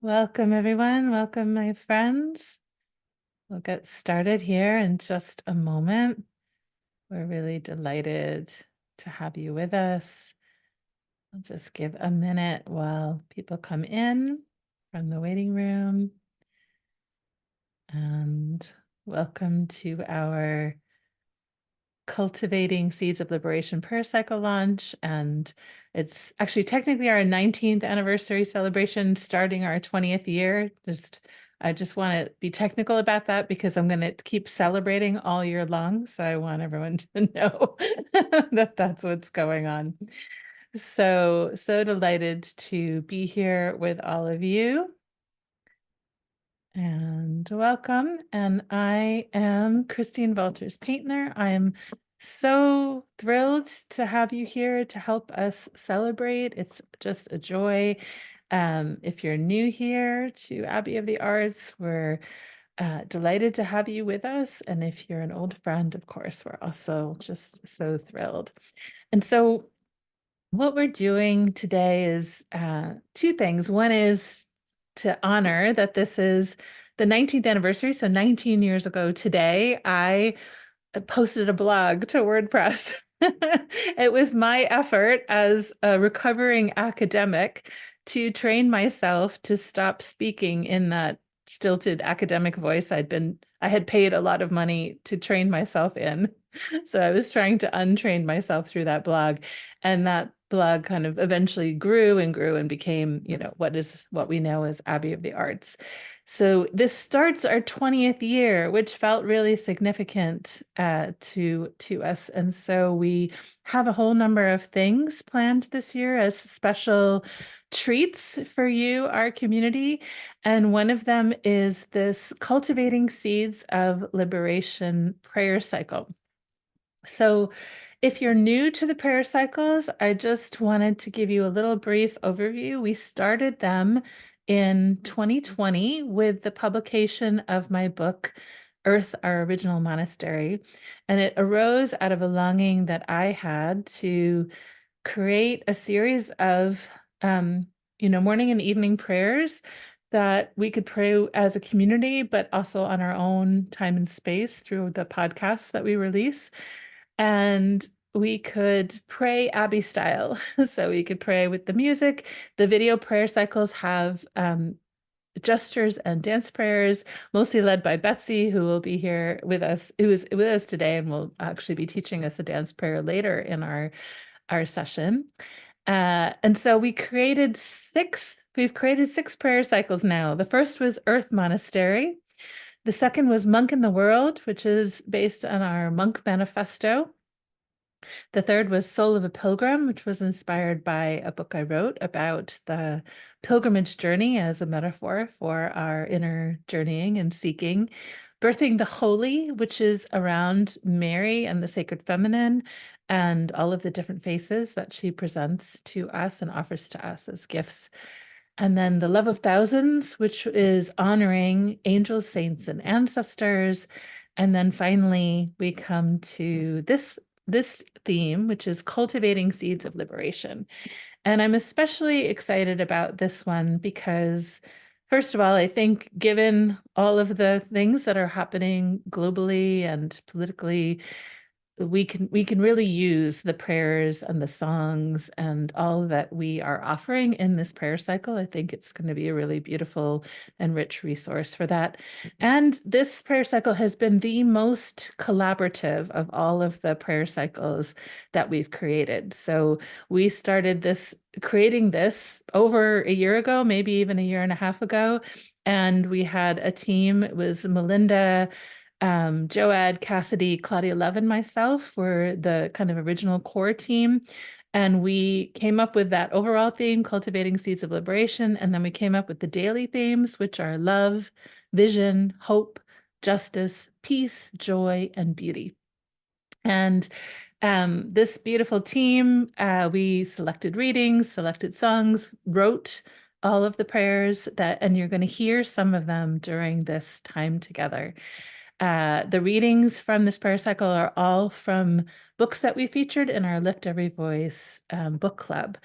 Welcome, everyone. Welcome, my friends. We'll get started here in just a moment. We're really delighted to have you with us. I'll just give a minute while people come in from the waiting room. And welcome to our Cultivating Seeds of Liberation prayer cycle launch. And it's actually technically our 19th anniversary celebration, starting our 20th year. I just want to be technical about that because I'm going to keep celebrating all year long. So I want everyone to know that that's what's going on. So delighted to be here with all of you. And welcome. And I am Christine Valters-Paintner. I am so thrilled to have you here to help us celebrate. It's just a joy. If you're new here to Abbey of the Arts, we're delighted to have you with us. And if you're an old friend, of course, we're also just so thrilled. And so what we're doing today is two things. One is to honor that this is the 19th anniversary. So 19 years ago today, I posted a blog to WordPress. It was my effort as a recovering academic to train myself to stop speaking in that stilted academic voice I had paid a lot of money to train myself in. So I was trying to untrain myself through that blog. And that blog kind of eventually grew and became, what we know as Abbey of the Arts. So this starts our 20th year, which felt really significant to us. And so we have a whole number of things planned this year as special treats for you, our community. And one of them is this Cultivating Seeds of Liberation prayer cycle. So if you're new to the prayer cycles, I just wanted to give you a little brief overview. We started them in 2020 with the publication of my book, Earth, Our Original Monastery. And it arose out of a longing that I had to create a series of, morning and evening prayers that we could pray as a community, but also on our own time and space through the podcasts that we release. And we could pray Abbey style. So we could pray with the music. The video prayer cycles have gestures and dance prayers, mostly led by Betsy, who will be here with us, who is with us today and will actually be teaching us a dance prayer later in our session. And so we've created six prayer cycles now. The first was Earth Monastery. The second was Monk in the World, which is based on our monk manifesto. The third was Soul of a Pilgrim, which was inspired by a book I wrote about the pilgrimage journey as a metaphor for our inner journeying and seeking. Birthing the Holy, which is around Mary and the sacred feminine and all of the different faces that she presents to us and offers to us as gifts. And then the Love of Thousands, which is honoring angels, saints, and ancestors. And then finally, we come to this theme, which is Cultivating Seeds of Liberation. And I'm especially excited about this one because, first of all, I think given all of the things that are happening globally and politically, we can really use the prayers and the songs and all that we are offering in this prayer cycle. I think it's going to be a really beautiful and rich resource for that. And this prayer cycle has been the most collaborative of all of the prayer cycles that we've created. So we started creating this over a year ago, maybe even a year and a half ago. And we had a team. It was Melinda, Joad, Cassidy, Claudia Love, and myself were the kind of original core team. And we came up with that overall theme, Cultivating Seeds of Liberation. And then we came up with the daily themes, which are love, vision, hope, justice, peace, joy, and beauty. And this beautiful team, we selected readings, selected songs, wrote all of the prayers and you're going to hear some of them during this time together. The readings from this prayer cycle are all from books that we featured in our Lift Every Voice book club.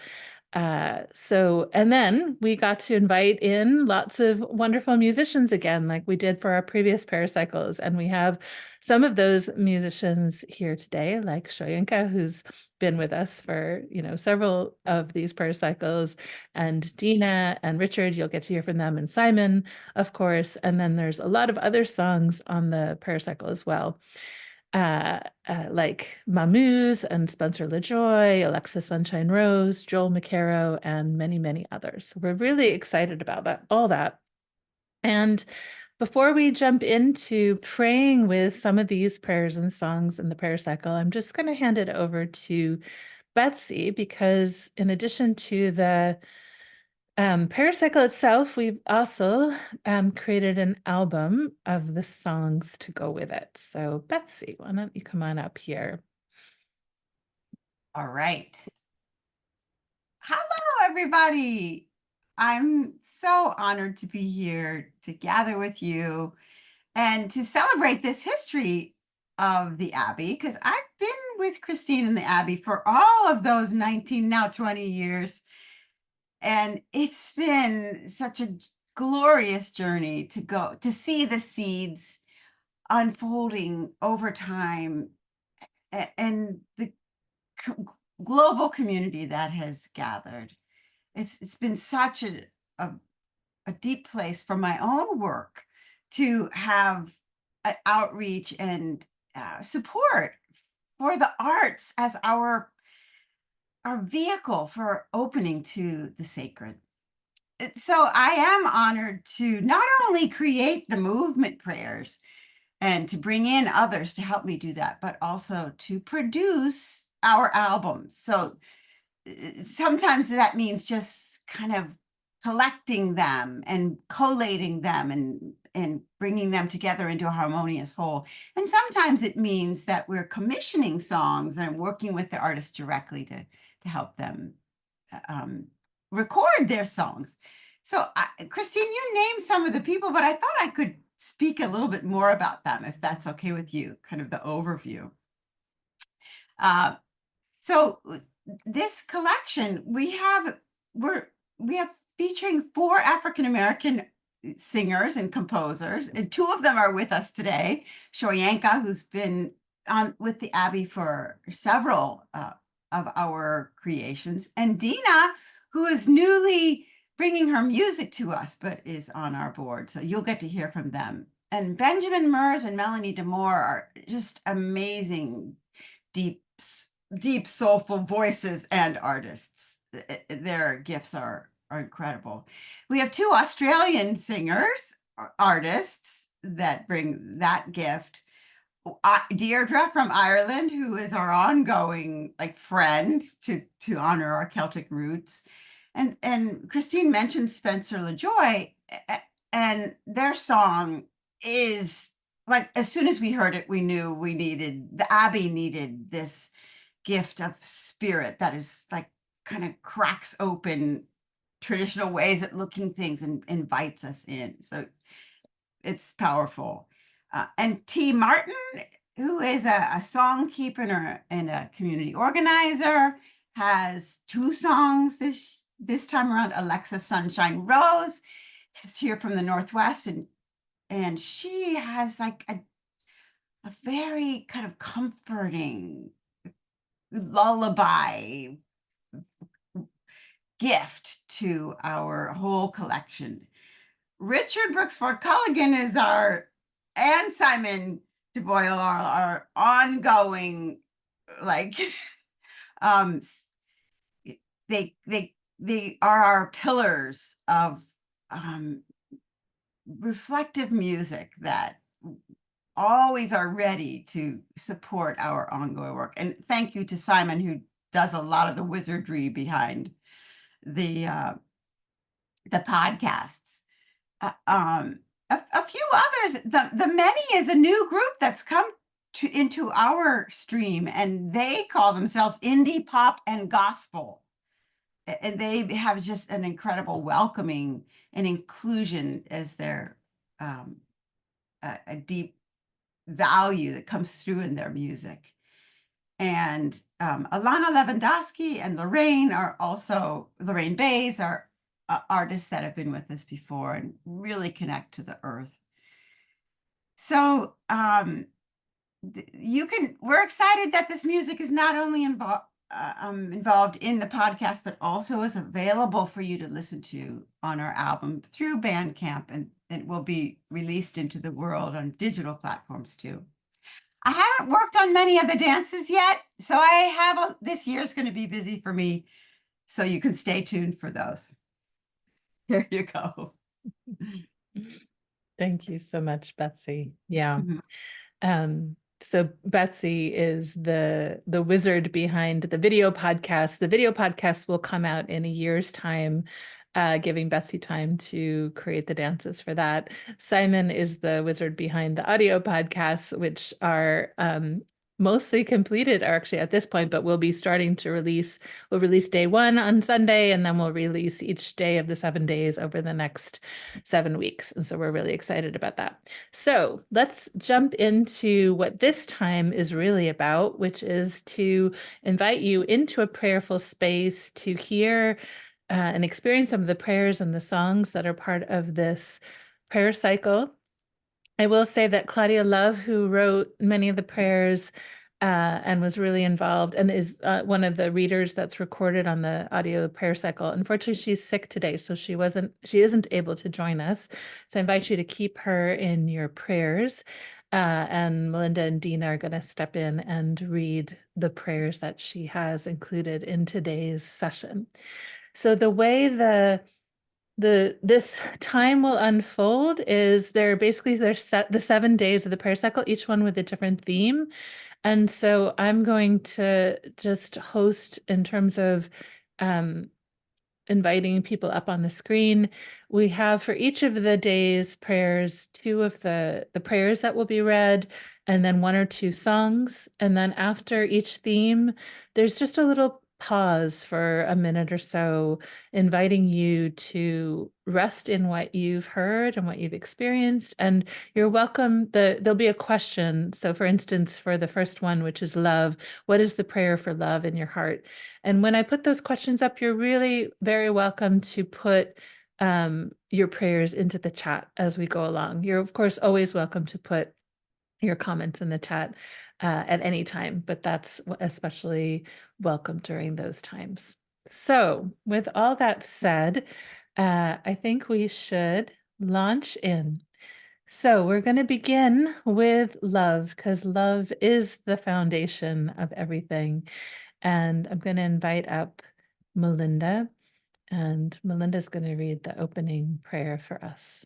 And then we got to invite in lots of wonderful musicians again, like we did for our previous paracycles. And we have some of those musicians here today, like Shoyinka, who's been with us for, several of these paracycles, and Dina and Richard, you'll get to hear from them, and Simon, of course. And then there's a lot of other songs on the paracycle as well. Like Mamuz and Spencer LaJoy, Alexa Sunshine Rose, Joel McCarrow, and many, many others. We're really excited about all that. And before we jump into praying with some of these prayers and songs in the prayer cycle, I'm just going to hand it over to Betsy, because in addition to the paracycle itself, we've also created an album of the songs to go with it. So Betsy, why don't you come on up here? All right. Hello, everybody. I'm so honored to be here to gather with you and to celebrate this history of the Abbey, because I've been with Christine in the Abbey for all of those 19, now 20 years. And it's been such a glorious journey to go to see the seeds unfolding over time and the global community that has gathered. It's been such a deep place for my own work to have outreach and support for the arts as our vehicle for opening to the sacred. So I am honored to not only create the movement prayers and to bring in others to help me do that, but also to produce our album. So sometimes that means just kind of collecting them and collating them and bringing them together into a harmonious whole. And sometimes it means that we're commissioning songs and working with the artists directly to help them record their songs. So Christine, you named some of the people, but I thought I could speak a little bit more about them, if that's okay with you, kind of the overview. So this collection we have featuring 4 African-American singers and composers, and 2 of them are with us today. Shoyanka, who's been on with the Abbey for several of our creations, and Dina, who is newly bringing her music to us, but is on our board. So you'll get to hear from them. And Benjamin Mers and Melanie Demore are just amazing, deep, soulful voices and artists. Their gifts are incredible. We have 2 Australian singers, artists that bring that gift. Deirdre from Ireland, who is our ongoing friend to honor our Celtic roots. And Christine mentioned Spencer LaJoy, and their song is as soon as we heard it, we knew the Abbey needed this gift of spirit that is kind of cracks open traditional ways at looking things and invites us in. So it's powerful. And T. Martin, who is a song keeper and a community organizer, has 2 songs this time around. Alexa Sunshine Rose is here from the Northwest, and she has a very kind of comforting lullaby gift to our whole collection. Richard Brooks Ford Culligan is and Simon DeVoyle are our ongoing, they are our pillars of reflective music that always are ready to support our ongoing work. And thank you to Simon, who does a lot of the wizardry behind the podcasts. A few others. The Many is a new group that's come into our stream, and they call themselves Indie Pop and Gospel. And they have just an incredible welcoming and inclusion as their a deep value that comes through in their music. And Alana Lewandowski and Lorraine Bays are artists that have been with us before and really connect to the earth. So we're excited that this music is not only involved in the podcast, but also is available for you to listen to on our album through Bandcamp, and it will be released into the world on digital platforms too. I haven't worked on many of the dances yet, so this year is going to be busy for me, so you can stay tuned for those. There you go. Thank you so much, Betsy. Yeah. Mhm. So Betsy is the wizard behind the video podcast. The video podcast will come out in a year's time, giving Betsy time to create the dances for that. Simon is the wizard behind the audio podcasts, which are mostly completed actually at this point, but we'll be starting to release. We'll release day 1 on Sunday, and then we'll release each day of the 7 days over the next 7 weeks. And so we're really excited about that. So let's jump into what this time is really about, which is to invite you into a prayerful space to hear and experience some of the prayers and the songs that are part of this prayer cycle. I will say that Claudia Love, who wrote many of the prayers and was really involved and is one of the readers that's recorded on the audio prayer cycle. Unfortunately, she's sick today, so she isn't able to join us. So I invite you to keep her in your prayers. And Melinda and Dina are going to step in and read the prayers that she has included in today's session. So the way this time will unfold is there's set the 7 days of the prayer cycle, each one with a different theme. And so I'm going to just host in terms of inviting people up on the screen. We have for each of the day's prayers, 2 of the prayers that will be read, and then 1 or 2 songs. And then after each theme, there's just a little pause for a minute or so, inviting you to rest in what you've heard and what you've experienced. And you're welcome. There'll be a question. So for instance, for the first one, which is love, what is the prayer for love in your heart? And when I put those questions up, you're really very welcome to put your prayers into the chat as we go along. You're, of course, always welcome to put your comments in the chat at any time, but that's especially welcome during those times. So with all that said, I think we should launch in. So we're going to begin with love, because love is the foundation of everything. And I'm going to invite up Melinda, and Melinda's going to read the opening prayer for us.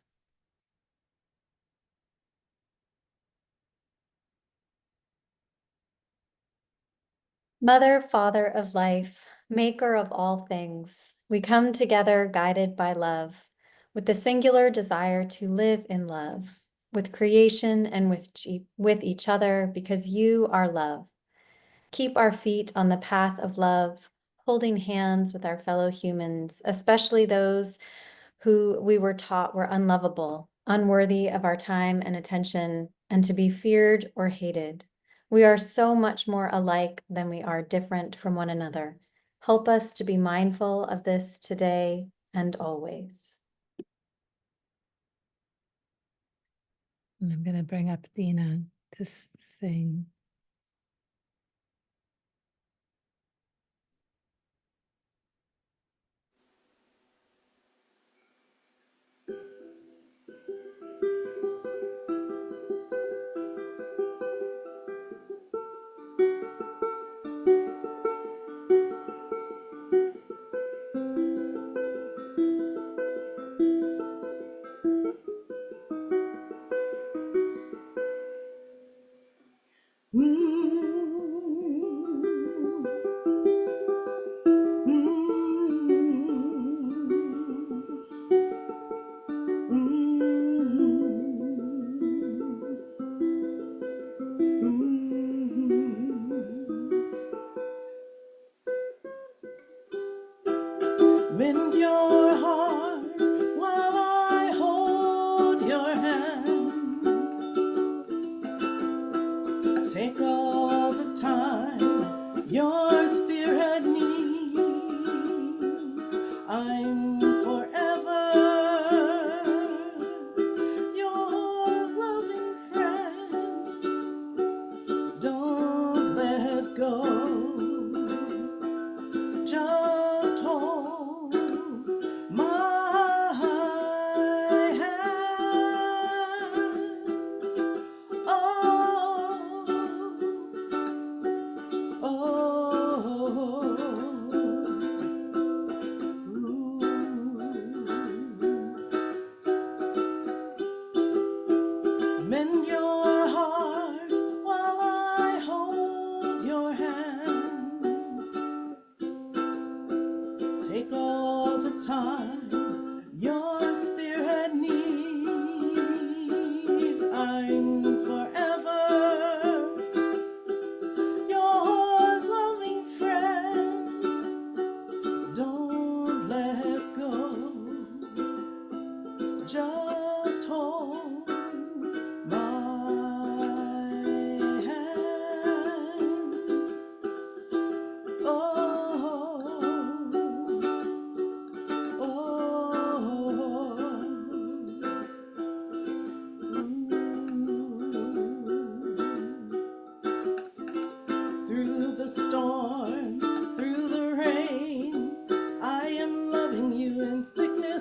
Mother, Father of life, maker of all things, we come together guided by love, with the singular desire to live in love, with creation and with each other, because you are love. Keep our feet on the path of love, holding hands with our fellow humans, especially those who we were taught were unlovable, unworthy of our time and attention, and to be feared or hated. We are so much more alike than we are different from one another. Help us to be mindful of this today and always. And I'm going to bring up Dina to sing.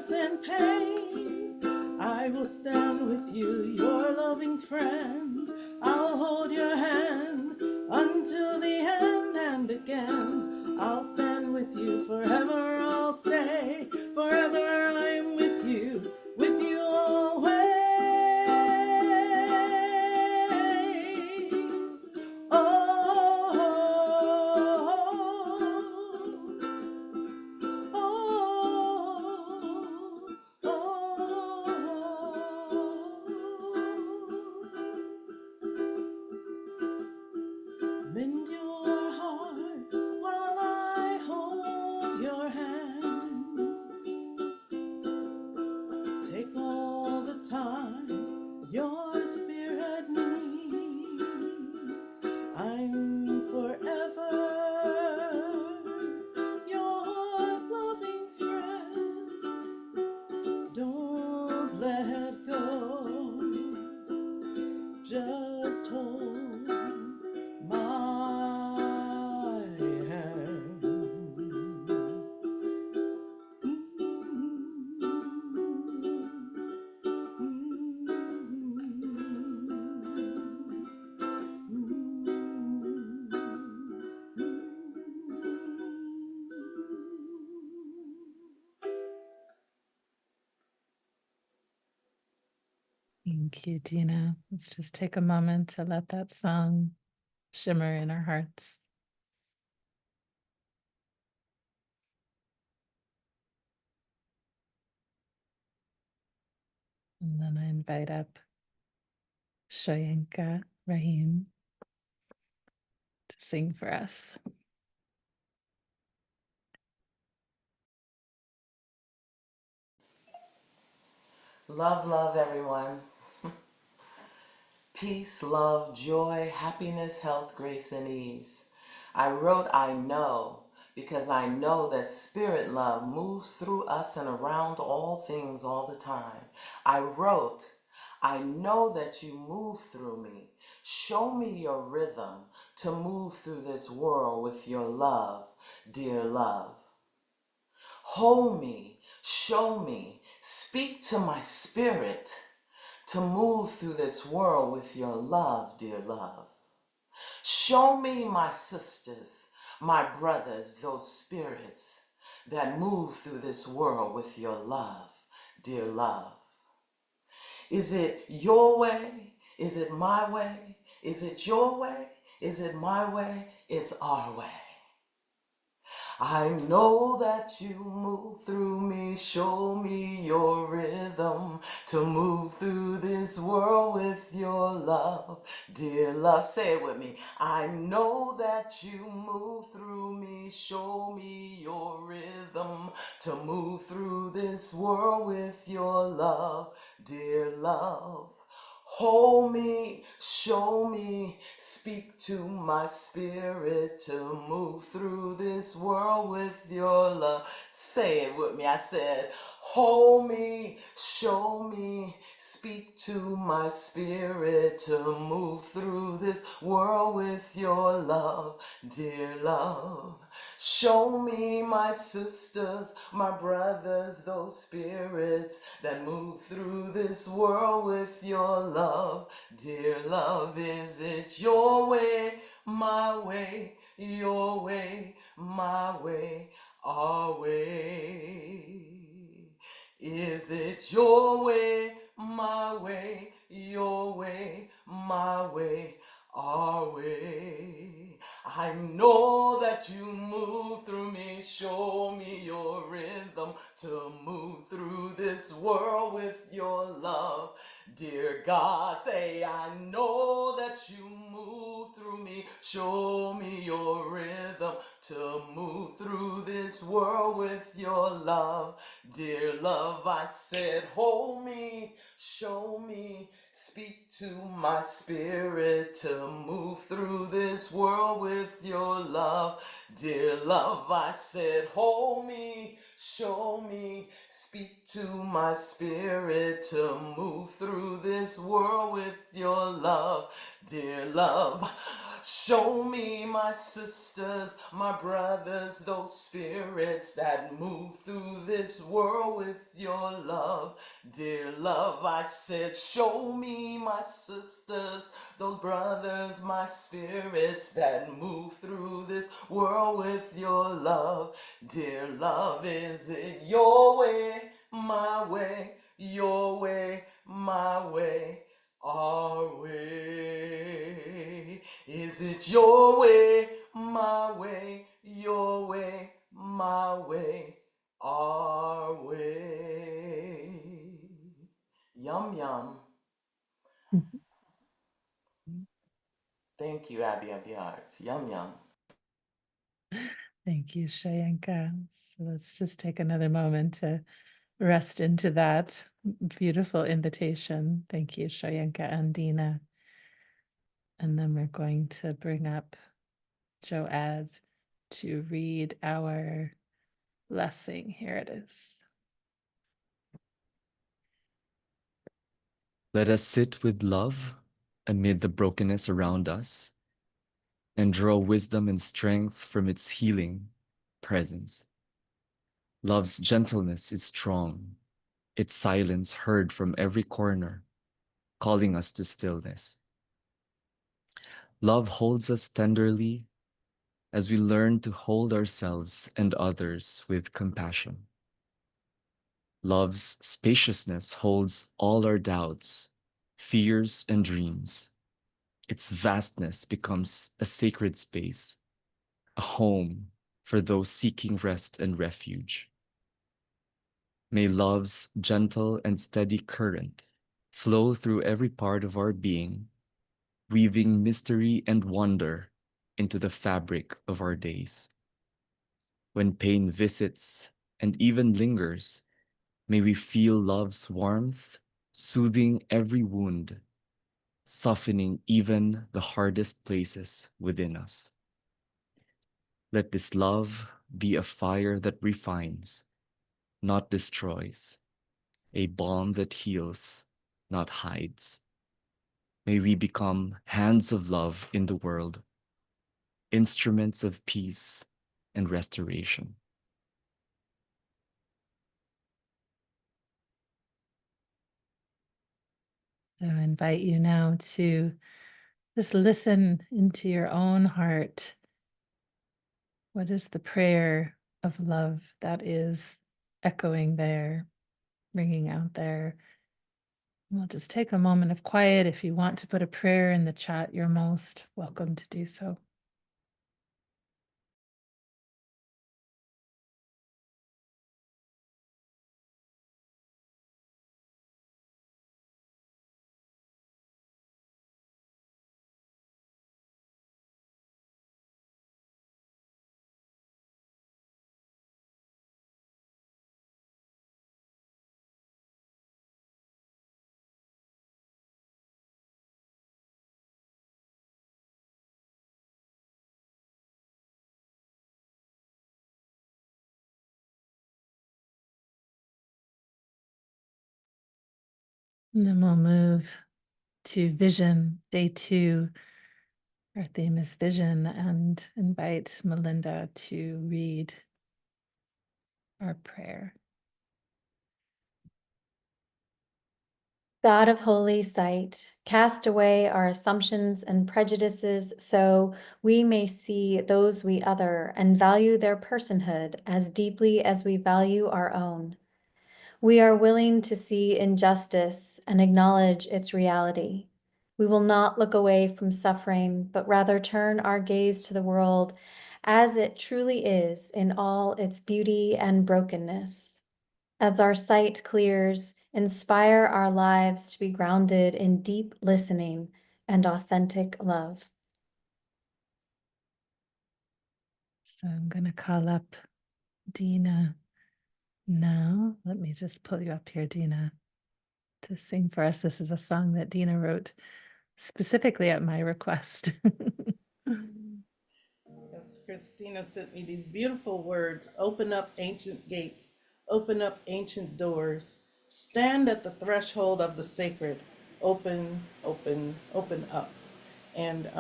loss and pain. I will stand with you, your loving friend. I'll hold your hand until the end, and again I'll stand with you forever. I'll stay forever. I'm with you always. Oh, oh, mend your heart while I hold your hand. Take all the time your spirit needs. I'm forever your loving friend. Don't let go. Just hold my hand. Thank you, Dina. Let's just take a moment to let that song shimmer in our hearts. And then I invite up Shoyanka Rahim to sing for us. Love, love, everyone. Peace, love, joy, happiness, health, grace, and ease. I wrote I know because I know that spirit love moves through us and around all things all the time. I wrote I know that you move through me. Show me your rhythm to move through this world with your love, dear love. Hold me, show me, speak to my spirit to move through this world with your love, dear love. Show me my sisters, my brothers, those spirits that move through this world with your love, dear love. Is it your way? Is it my way? Is it your way? Is it my way? It's our way. I know that you move through me, show me your rhythm to move through this world with your love, dear love. Say it with me. I know that you move through me, show me your rhythm to move through this world with your love, dear love. Hold me, show me, speak to my spirit to move through this world with your love. Say it with me. I said, hold me, show me, speak to my spirit to move through this world with your love, dear love. Show me my sisters, my brothers, those spirits that move through this world with your love, dear love. Is it your way, my way, your way, my way, our way? Is it your way, my way, your way, my way, our way? I know that you move through me, show me your rhythm to move through this world with your love. Dear God, say, I know that you move through me, show me your rhythm to move through this world with your love. Dear love, I said, hold me, show me, Speak to my spirit to move through this world with your love. Dear love, I said, hold me, show me. Speak to my spirit to move through this world with your love. Dear love, show me my sisters, my brothers, those spirits that move through this world with your love. Dear love, I said, show me my sisters, those brothers, my spirits that move through this world with your love. Dear love, is it your way, my way, your way, my way, our way? Is it your way, my way, your way, my way, our way? Yum yum. Thank you, Abby Art. Yum yum. Thank you, Shayanka. So let's just take another moment to rest into that beautiful invitation. Thank you, Shayanka and Dina. And then we're going to bring up Joad to read our blessing. Here it is. Let us sit with love amid the brokenness around us and draw wisdom and strength from its healing presence. Love's gentleness is strong, its silence heard from every corner, calling us to stillness. Love holds us tenderly as we learn to hold ourselves and others with compassion. Love's spaciousness holds all our doubts, fears, and dreams. Its vastness becomes a sacred space, a home for those seeking rest and refuge. May love's gentle and steady current flow through every part of our being, weaving mystery and wonder into the fabric of our days. When pain visits and even lingers, may we feel love's warmth, soothing every wound, softening even the hardest places within us. Let this love be a fire that refines, not destroys, a balm that heals, not hides. May we become hands of love in the world, instruments of peace and restoration. So I invite you now to just listen into your own heart. What is the prayer of love that is echoing there, ringing out there? We'll just take a moment of quiet. If you want to put a prayer in the chat, you're most welcome to do so. And then we'll move to vision, day 2. Our theme is vision, and invite Melinda to read our prayer. God of holy sight, cast away our assumptions and prejudices so we may see those we other and value their personhood as deeply as we value our own. We are willing to see injustice and acknowledge its reality. We will not look away from suffering, but rather turn our gaze to the world as it truly is in all its beauty and brokenness. As our sight clears, inspire our lives to be grounded in deep listening and authentic love. So I'm going to call up Dina now. Let me just pull you up here, Dina. to sing for us. This is a song that Dina wrote specifically at my request. Yes, Christina sent me these beautiful words. Open up ancient gates, open up ancient doors, stand at the threshold of the sacred. Open, open, open up. And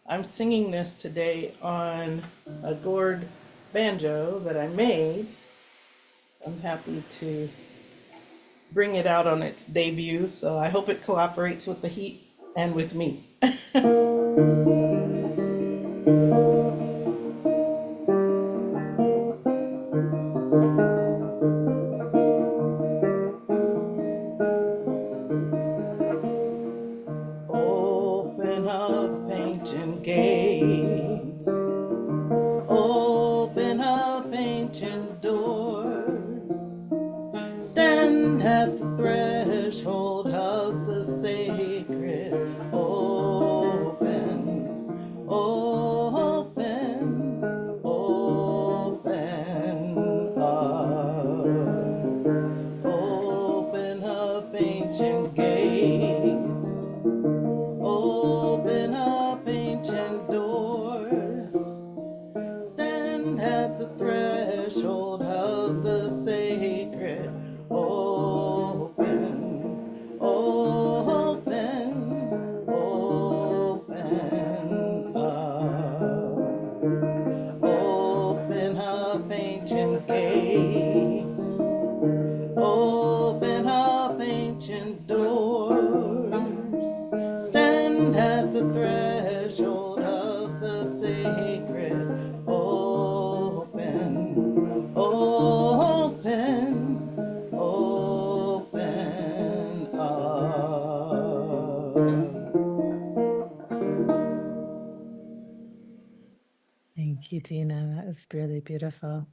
I'm singing this today on a gourd banjo that I made. I'm happy to bring it out on its debut, so I hope it cooperates with the heat and with me. Open up ancient gates, open up ancient doors, stand at the threshold of the sacred. Open, open, open up. Open up ancient gates, open up ancient doors, stand at the threshold of the sacred. Open, open, open up. Open up ancient gates, open up ancient doors, stand at the threshold of the sacred. Open, open, open up. Thank you, Dina. That was really beautiful.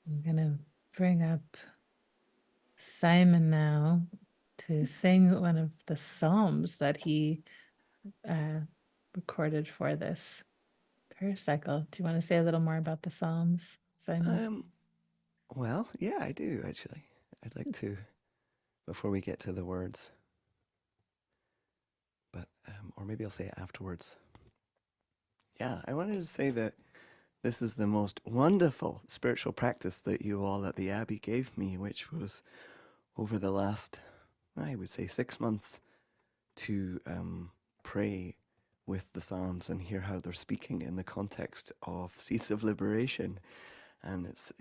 I'm going to bring up Simon now to sing one of the Psalms that he recorded for this paracycle. Do you want to say a little more about the Psalms, Simon? Well, yeah, I do actually. I'd like to, before we get to the words, but or maybe I'll say it afterwards. Yeah, I wanted to say that this is the most wonderful spiritual practice that you all at the Abbey gave me, which was over the last, I would say, 6 months to pray with the Psalms and hear how they're speaking in the context of Seeds of Liberation. And it's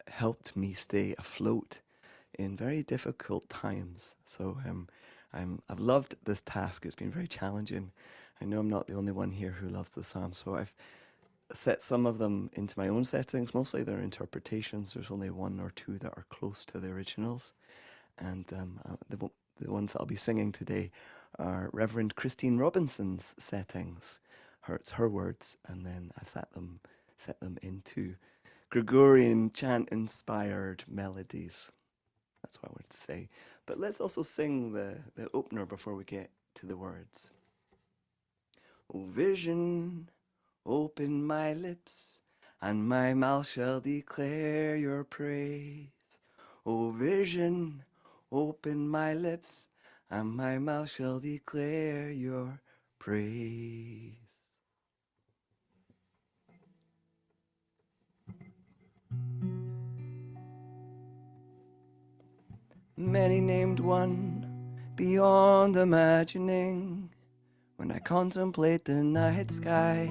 helped me stay afloat in very difficult times. So I've loved this task. It's been very challenging. I know I'm not the only one here who loves the Psalms, so I've set some of them into my own settings. Mostly they're interpretations. There's only one or two that are close to the originals. And the ones that I'll be singing today are Reverend Christine Robinson's settings. It's her words, and then I've set them into Gregorian chant-inspired melodies. That's what I would say. But let's also sing the opener before we get to the words. O vision, open my lips, and my mouth shall declare your praise. O vision, open my lips, and my mouth shall declare your praise. Many named one, beyond imagining, when I contemplate the night sky,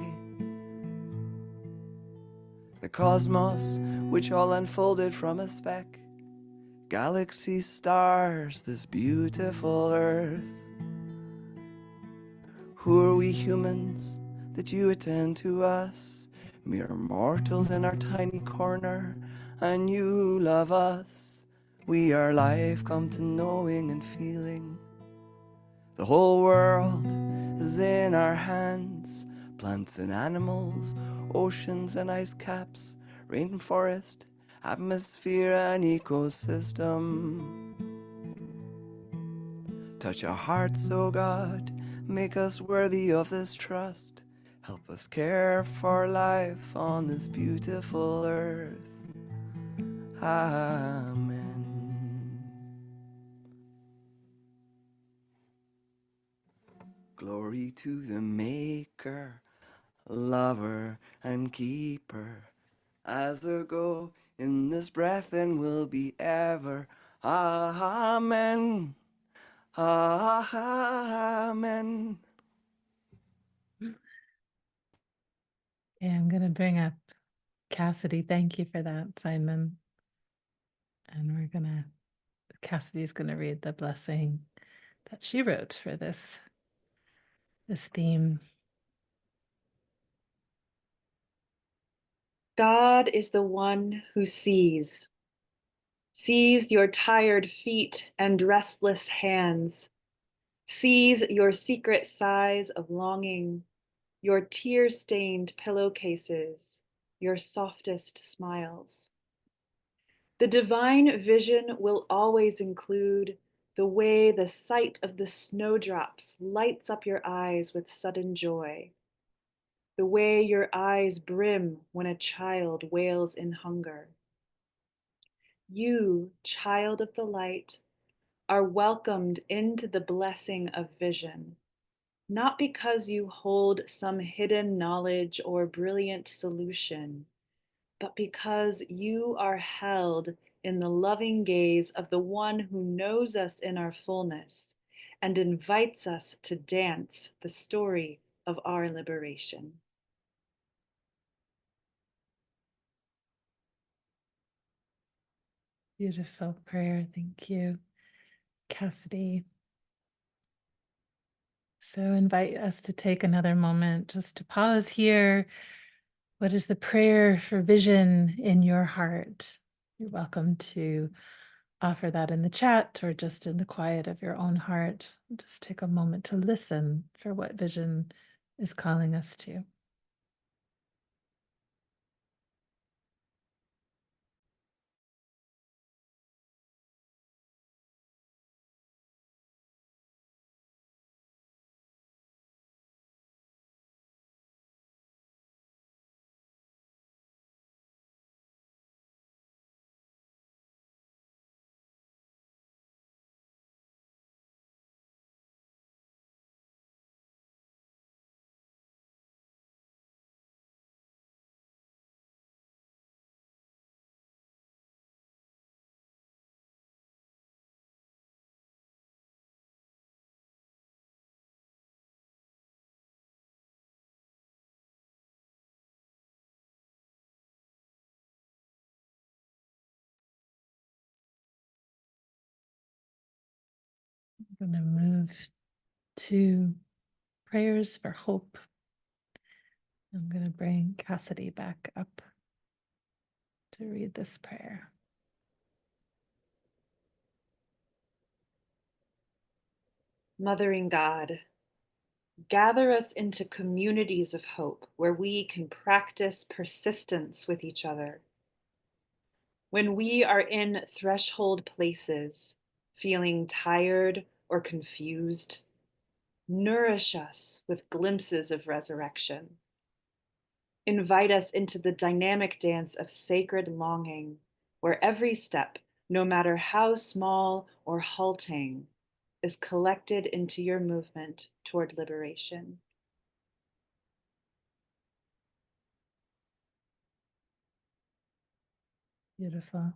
the cosmos which all unfolded from a speck, galaxies, stars, this beautiful earth. Who are we humans that you attend to us, mere mortals in our tiny corner, and you love us? We are life come to knowing and feeling. The whole world is in our hands, plants and animals, oceans and ice caps, rainforest, atmosphere and ecosystem. Touch our hearts, O God, make us worthy of this trust. Help us care for life on this beautiful earth. Amen. Glory to the Maker, Lover and Keeper, as there go in this breath and will be ever. Amen. Amen. Yeah, I'm going to bring up Cassidy. Thank you for that, Simon. And Cassidy's going to read the blessing that she wrote for this theme. God is the one who sees your tired feet and restless hands, sees your secret sighs of longing, your tear-stained pillowcases, your softest smiles. The divine vision will always include the way the sight of the snowdrops lights up your eyes with sudden joy, the way your eyes brim when a child wails in hunger. You, child of the light, are welcomed into the blessing of vision, not because you hold some hidden knowledge or brilliant solution, but because you are held in the loving gaze of the one who knows us in our fullness and invites us to dance the story of our liberation. Beautiful prayer. Thank you, Cassidy. So invite us to take another moment just to pause here. What is the prayer for vision in your heart? You're welcome to offer that in the chat or just in the quiet of your own heart. Just take a moment to listen for what vision is calling us to. I'm going to move to prayers for hope. I'm going to bring Cassidy back up to read this prayer. Mothering God, gather us into communities of hope where we can practice persistence with each other. When we are in threshold places, feeling tired or confused, nourish us with glimpses of resurrection. Invite us into the dynamic dance of sacred longing, where every step, no matter how small or halting, is collected into your movement toward liberation. Beautiful.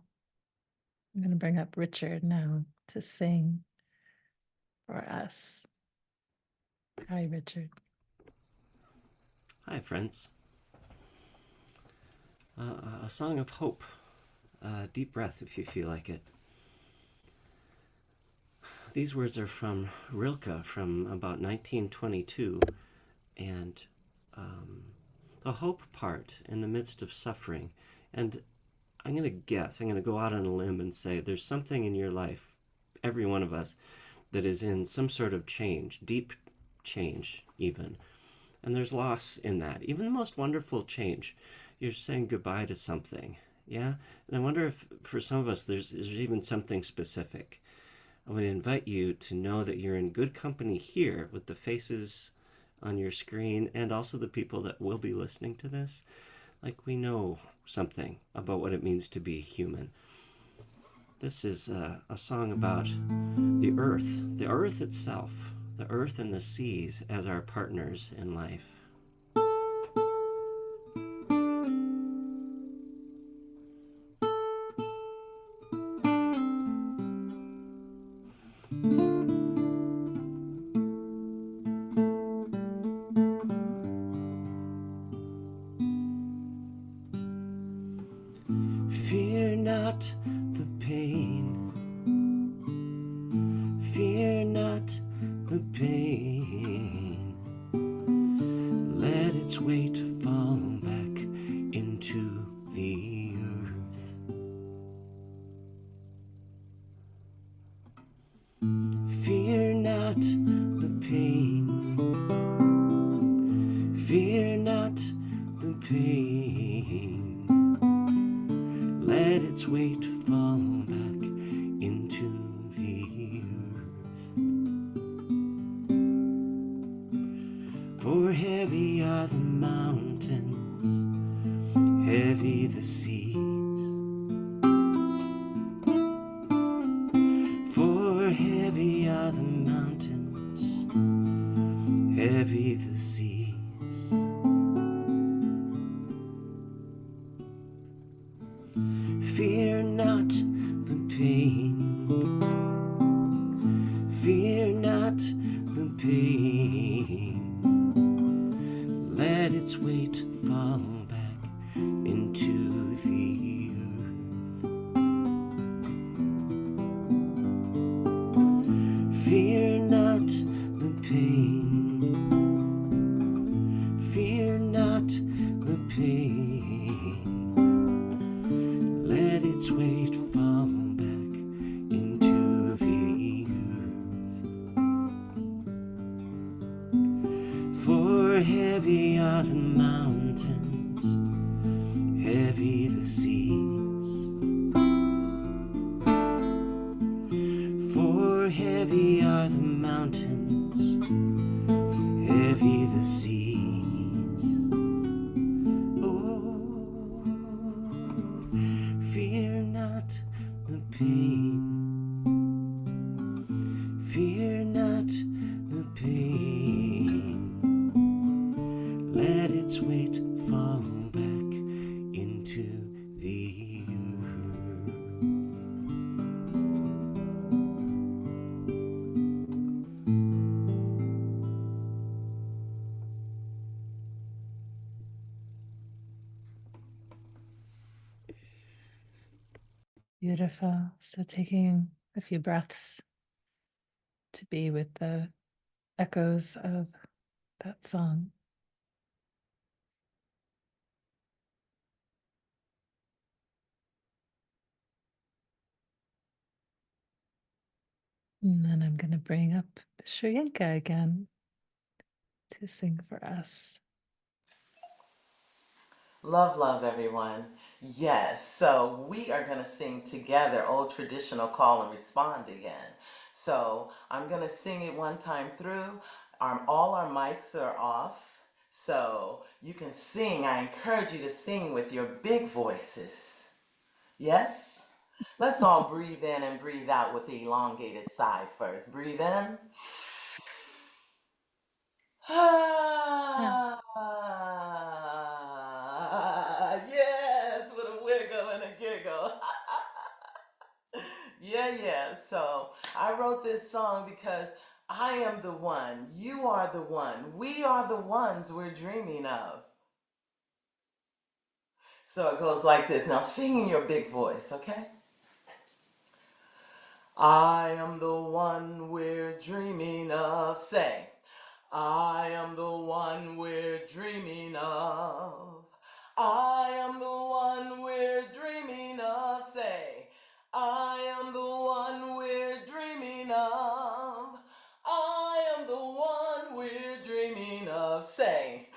I'm going to bring up Richard now to sing for us. Hi, Richard. Hi, friends. A song of hope. Deep breath if you feel like it. These words are from Rilke from about 1922, and the hope part in the midst of suffering. And I'm going to go out on a limb and say there's something in your life, every one of us, that is in some sort of change, deep change even. And there's loss in that. Even the most wonderful change, you're saying goodbye to something. Yeah? And I wonder if for some of us there's even something specific. I would invite you to know that you're in good company here with the faces on your screen and also the people that will be listening to this. Like we know something about what it means to be human. This is a song about the earth itself, the earth and the seas as our partners in life. Fear not the pain. Fear not the pain. Let its weight fall back into the earth. Fear not the pain. Fear not the pain. Let its weight fall back into the earth. For heavy are the mountains, heavy the seas. For heavy are the mountains, heavy the seas. Fear not the pain. Fear not the pain. Let its weight fall back into the earth. Fear not the pain. Fear not the pain. Let its weight fall back into the earth. For heavy are the mountains, heavy the seas. For heavy are the mountains, heavy the seas. Oh, fear not the pain. Fear not the pain. Let its weight fall back into the earth. Beautiful. So taking a few breaths to be with the echoes of that song. And then I'm going to bring up Shriyanka again to sing for us. Love, love, everyone. Yes, so we are going to sing together Old Traditional Call and Respond again. So I'm going to sing it one time through. All our mics are off, so you can sing. I encourage you to sing with your big voices. Yes? Let's all breathe in and breathe out with the elongated sigh first. Breathe in. Ah, yes, with a wiggle and a giggle. Yeah. So I wrote this song because I am the one, you are the one, we are the ones we're dreaming of. So it goes like this. Now sing in your big voice, okay? I am the one we're dreaming of. Say, I am the one we're dreaming of. I am the one we're dreaming of. Say, I am the one we're dreaming of. I am the one we're dreaming of. Say,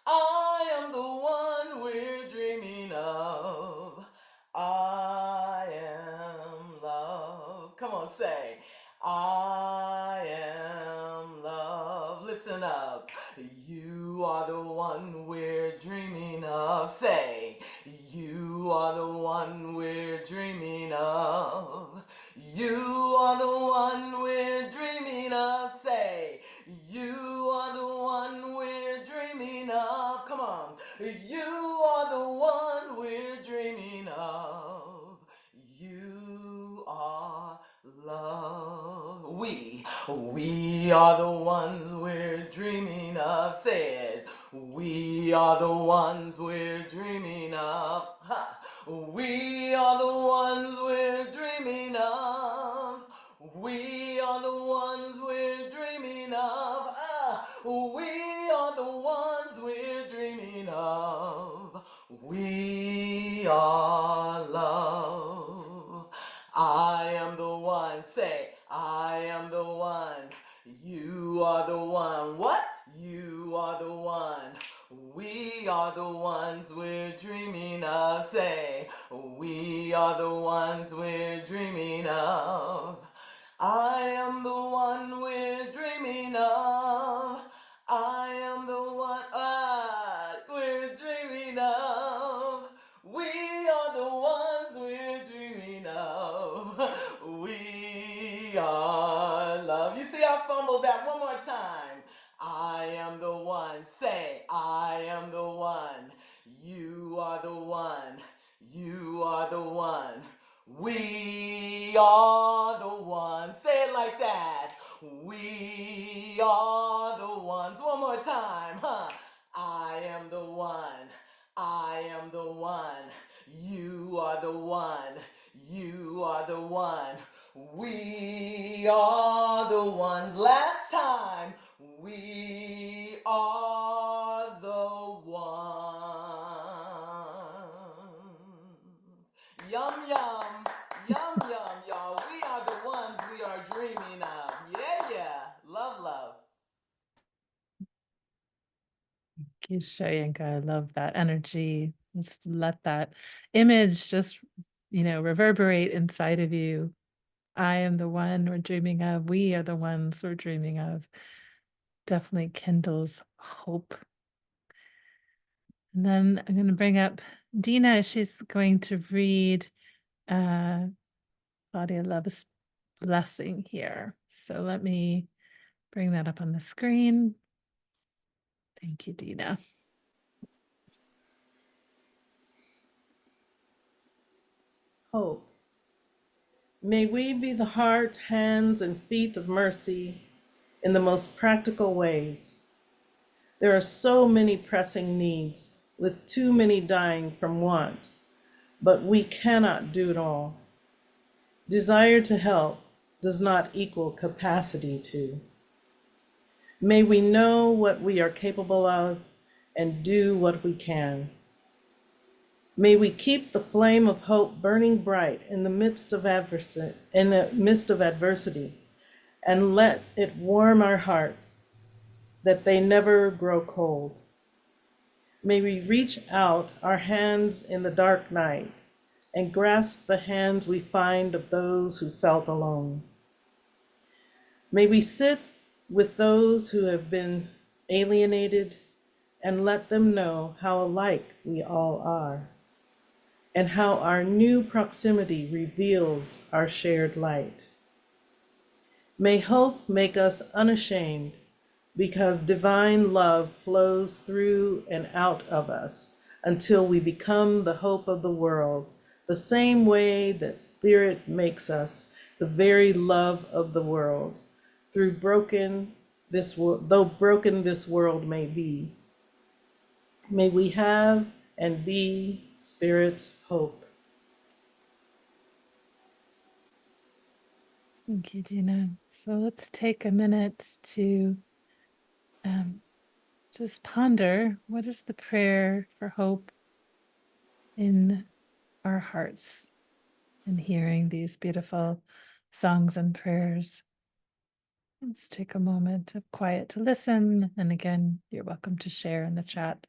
I am the one we're dreaming of. I am love. Come on, say, I am love. Listen up. You are the one we're dreaming of. Say, you are the one we're dreaming of. You are the one we're dreaming of. Say, You are the one we're dreaming of. You are love. We are the ones we're dreaming of. Say it. We are the ones we're dreaming of. Ha. We are the ones we're dreaming of. We are the ones we're dreaming of. Ah, we are the ones we're dreaming of. We are love. I am the one. Say, I am the one. You are the one. What? You are the one. We are the ones we're dreaming of. Say, we are the ones we're dreaming of. I am the one we're dreaming of. I am the one we're dreaming of. We are the ones we're dreaming of. We are love. You see, I fumbled that one more time. I am the one. Say, I am the one. You are the one. You are the one. We are the ones. Say it like that. We are the ones. One more time, huh? I am the one. I am the one. You are the one. You are the one. We are the ones. Last time. We are the ones. Yum, yum. Yum, yum, y'all. We are the ones we are dreaming of. Yeah, yeah. Love, love. Thank you, Shayanka. I love that energy. Just let that image just, reverberate inside of you. I am the one we're dreaming of. We are the ones we're dreaming of. Definitely kindles hope. And then I'm going to bring up Dina. She's going to read Claudia Love's blessing here. So let me bring that up on the screen. Thank you, Dina. Hope. May we be the heart, hands, and feet of mercy in the most practical ways. There are so many pressing needs, with too many dying from want, but we cannot do it all. Desire to help does not equal capacity to. May we know what we are capable of and do what we can. May we keep the flame of hope burning bright in the midst of adversity, and let it warm our hearts that they never grow cold. May we reach out our hands in the dark night and grasp the hands we find of those who felt alone. May we sit with those who have been alienated and let them know how alike we all are, and how our new proximity reveals our shared light. May hope make us unashamed, because divine love flows through and out of us until we become the hope of the world, the same way that Spirit makes us the very love of the world, though broken this world may be. May we have and be Spirit's hope. Thank you, Dina. So let's take a minute to just ponder, what is the prayer for hope in our hearts in hearing these beautiful songs and prayers. Let's take a moment of quiet to listen. And again, you're welcome to share in the chat.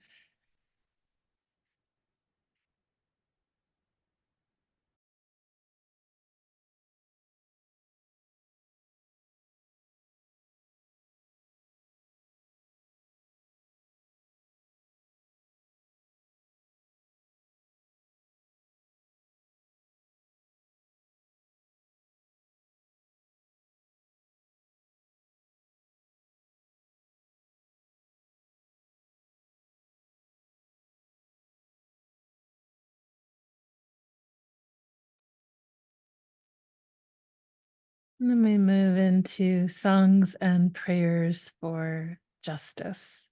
And then we move into songs and prayers for justice.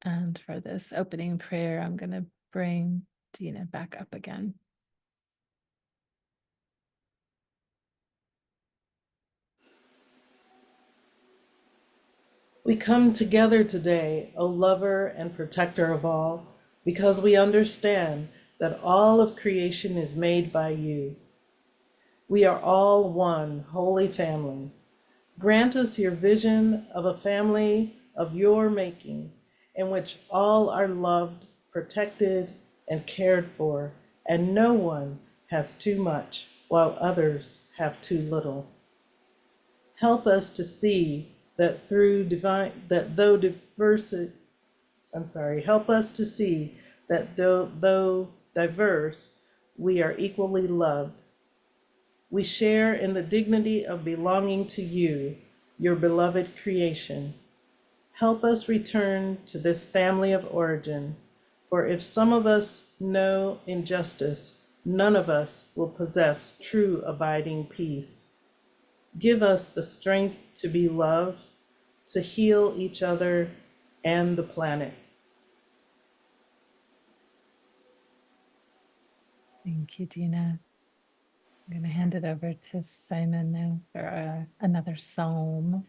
And for this opening prayer, I'm going to bring Dina back up again. We come together today, O lover and protector of all, because we understand that all of creation is made by you. We are all one holy family. Grant us your vision of a family of your making, in which all are loved, protected, and cared for, and no one has too much, while others have too little. Help us to see that help us to see that though diverse, we are equally loved. We share in the dignity of belonging to you, your beloved creation. Help us return to this family of origin, for if some of us know injustice, none of us will possess true abiding peace. Give us the strength to be love, to heal each other and the planet. Thank you, Dina. I'm going to hand it over to Simon now for another psalm.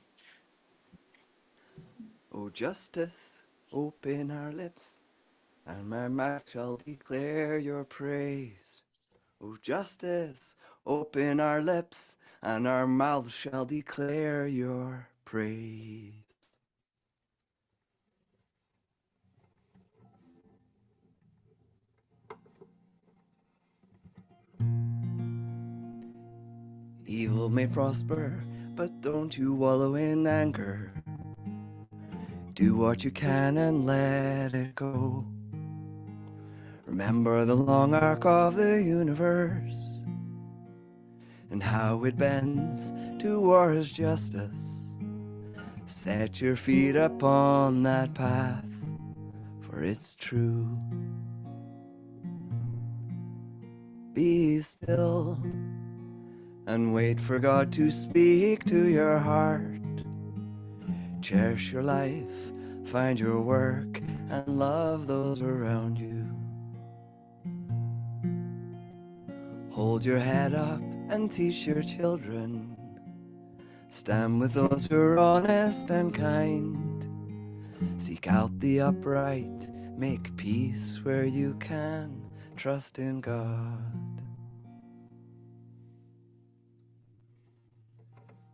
O justice, open our lips, and my mouth shall declare your praise. O justice, open our lips, and our mouths shall declare your praise. Evil may prosper, but don't you wallow in anger. Do what you can and let it go. Remember the long arc of the universe and how it bends towards justice. Set your feet upon that path, for it's true. Be still and wait for God to speak to your heart. Cherish your life, find your work, and love those around you. Hold your head up and teach your children. Stand with those who are honest and kind. Seek out the upright, make peace where you can. Trust in God.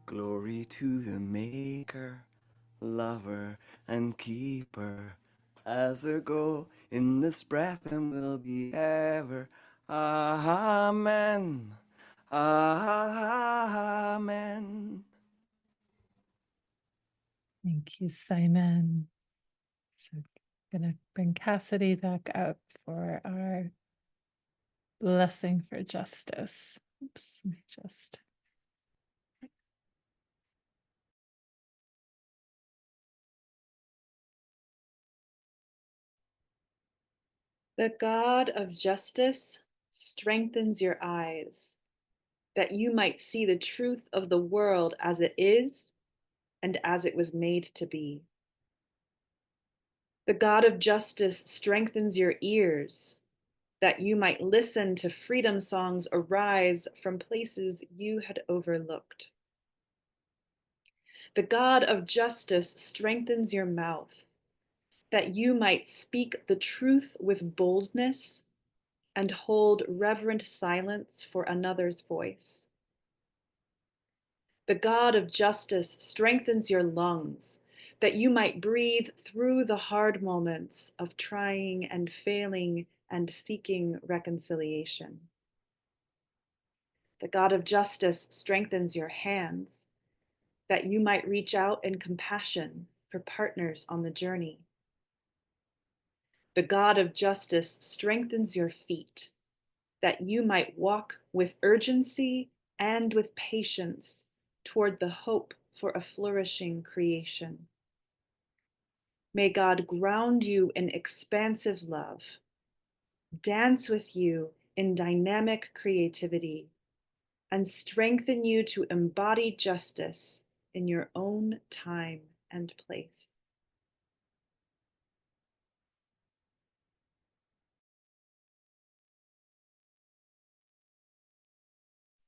Glory to the Maker, lover and keeper, as a go in this breath and will be ever. Amen. Amen. Thank you, Simon. So I'm going to bring Cassidy back up for our blessing for justice. Oops, let me just. The God of justice strengthens your eyes, that you might see the truth of the world as it is and as it was made to be. The God of justice strengthens your ears, that you might listen to freedom songs arise from places you had overlooked. The God of justice strengthens your mouth, that you might speak the truth with boldness and hold reverent silence for another's voice. The God of justice strengthens your lungs, that you might breathe through the hard moments of trying and failing and seeking reconciliation. The God of justice strengthens your hands, that you might reach out in compassion for partners on the journey. The God of justice strengthens your feet, that you might walk with urgency and with patience toward the hope for a flourishing creation. May God ground you in expansive love, dance with you in dynamic creativity, and strengthen you to embody justice in your own time and place.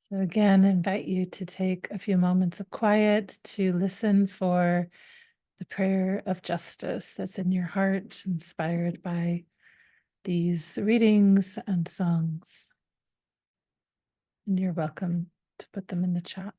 So again, I invite you to take a few moments of quiet to listen for the prayer of justice that's in your heart, inspired by these readings and songs. And you're welcome to put them in the chat.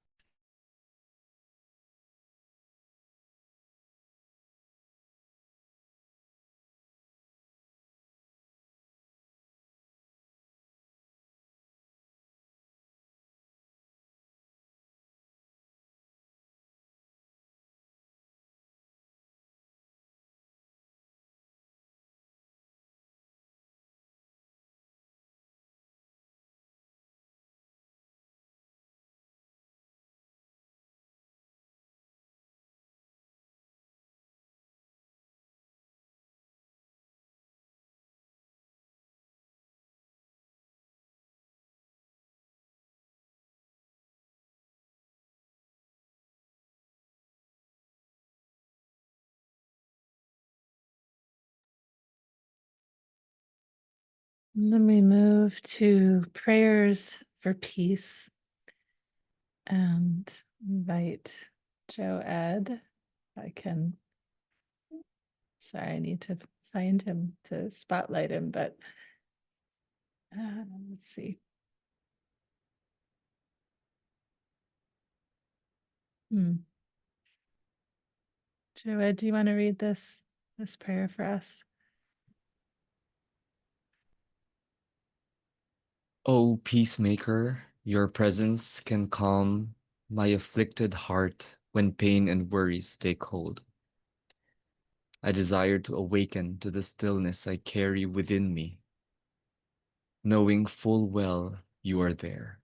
And then we move to prayers for peace and invite Joe Ed. I can, sorry, I need to find him to spotlight him, but let's see. Joe Ed, do you want to read this prayer for us? O peacemaker, your presence can calm my afflicted heart when pain and worries take hold. I desire to awaken to the stillness I carry within me, knowing full well you are there.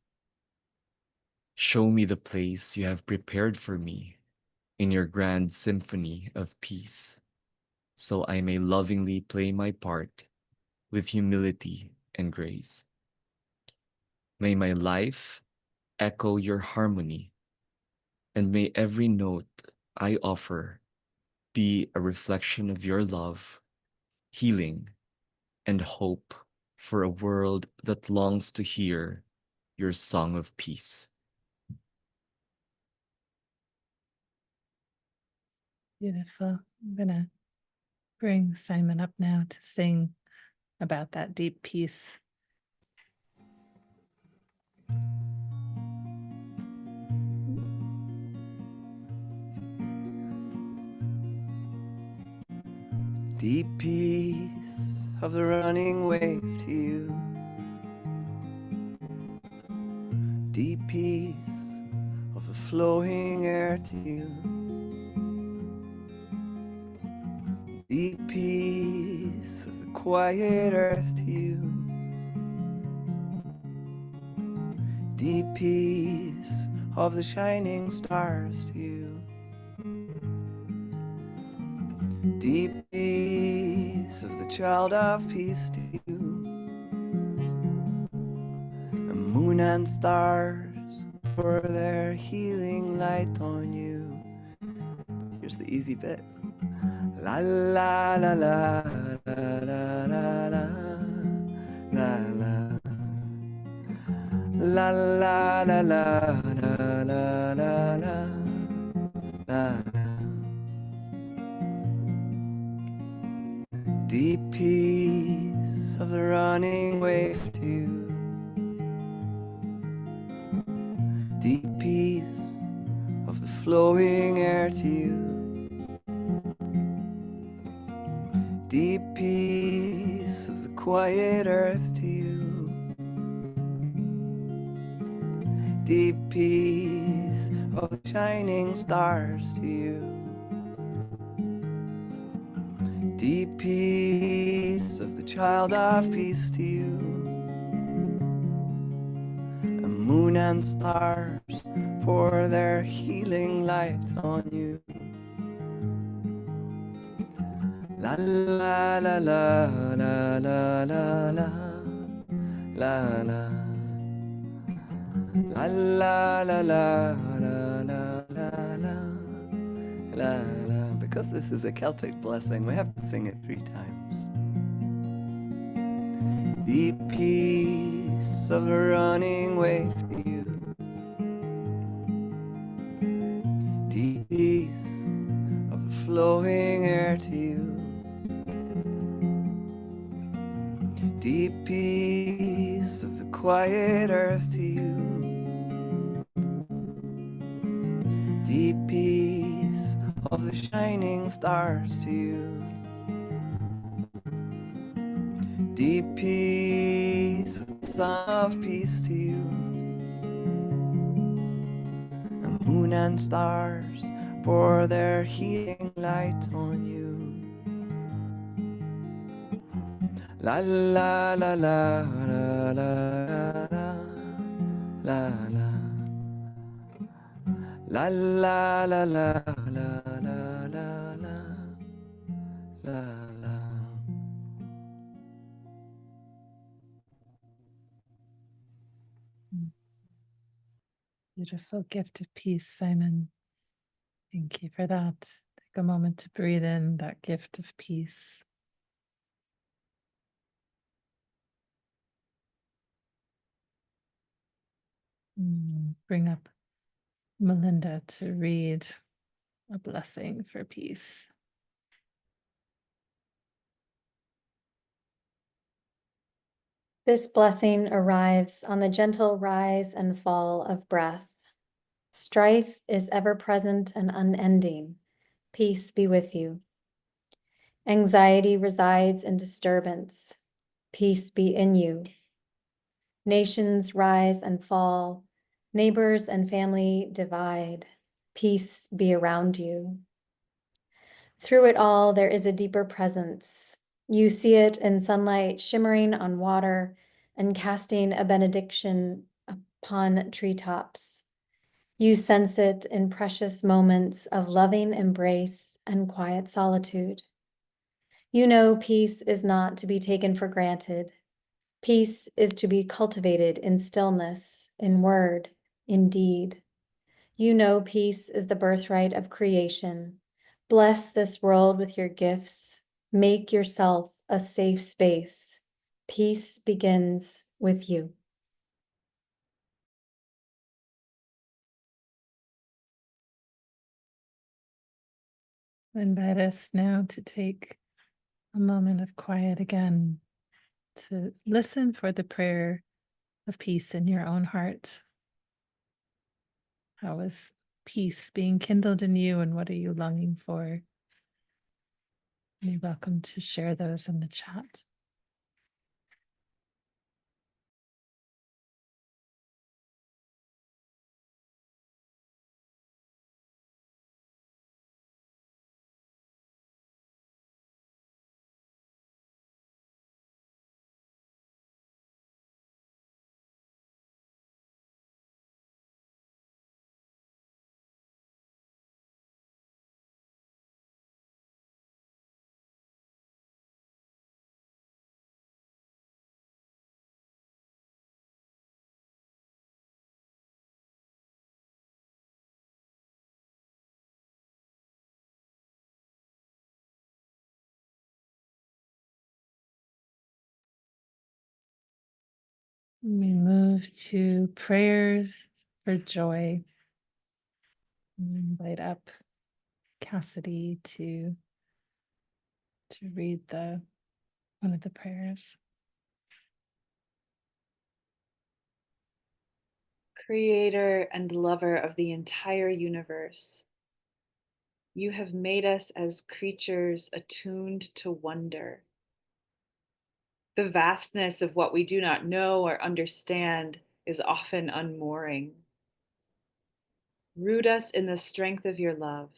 Show me the place you have prepared for me in your grand symphony of peace, so I may lovingly play my part with humility and grace. May my life echo your harmony, and may every note I offer be a reflection of your love, healing, and hope for a world that longs to hear your song of peace. Beautiful. I'm going to bring Simon up now to sing about that deep peace. Deep peace of the running wave to you. Deep peace of the flowing air to you. Deep peace of the quiet earth to you. Deep peace of the shining stars to you. Deep peace of the child of peace to you. The moon and stars pour their healing light on you. Here's the easy bit. La la la la la la la la la la la la la la la la la. Deep peace of the running wave to you. Deep peace of the flowing air to you. Deep peace of the quiet earth to you. Deep peace of the shining stars to you. Deep peace of the child of peace to you. The moon and stars pour their healing light on you. La la la la la la la la la la La la la la la la la la la la. Because this is a Celtic blessing, we have to sing it 3 times. The peace of the running wave to you. The peace of the flowing air to you. Deep peace of the quiet earth to you. Deep peace of the shining stars to you. Deep peace of the sun of peace to you. The moon and stars pour their healing light on you. La la la la la la la la la. La la la la la la la la la. Beautiful gift of peace, Simon. Thank you for that. Take a moment to breathe in that gift of peace. Bring up Melinda to read a blessing for peace. This blessing arrives on the gentle rise and fall of breath. Strife is ever present and unending. Peace be with you. Anxiety resides in disturbance. Peace be in you. Nations rise and fall. Neighbors and family divide. Peace be around you. Through it all, there is a deeper presence. You see it in sunlight shimmering on water and casting a benediction upon treetops. You sense it in precious moments of loving embrace and quiet solitude. You know peace is not to be taken for granted. Peace is to be cultivated in stillness, in word, in deed. You know peace is the birthright of creation. Bless this world with your gifts. Make yourself a safe space. Peace begins with you. I invite us now to take a moment of quiet again, to listen for the prayer of peace in your own heart. How is peace being kindled in you, and what are you longing for? You're welcome to share those in the chat. We move to prayers for joy. We invite up Cassidy to read one of the prayers. Creator and lover of the entire universe, you have made us as creatures attuned to wonder. The vastness of what we do not know or understand is often unmooring. Root us in the strength of your love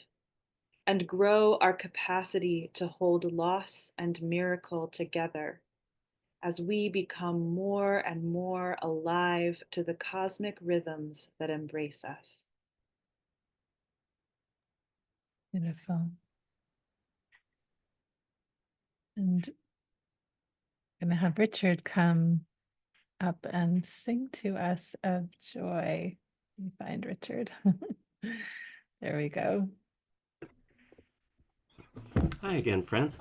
and grow our capacity to hold loss and miracle together as we become more and more alive to the cosmic rhythms that embrace us. Beautiful. And I'm going to have Richard come up and sing to us of joy. Let me find Richard. There we go. Hi again, friends.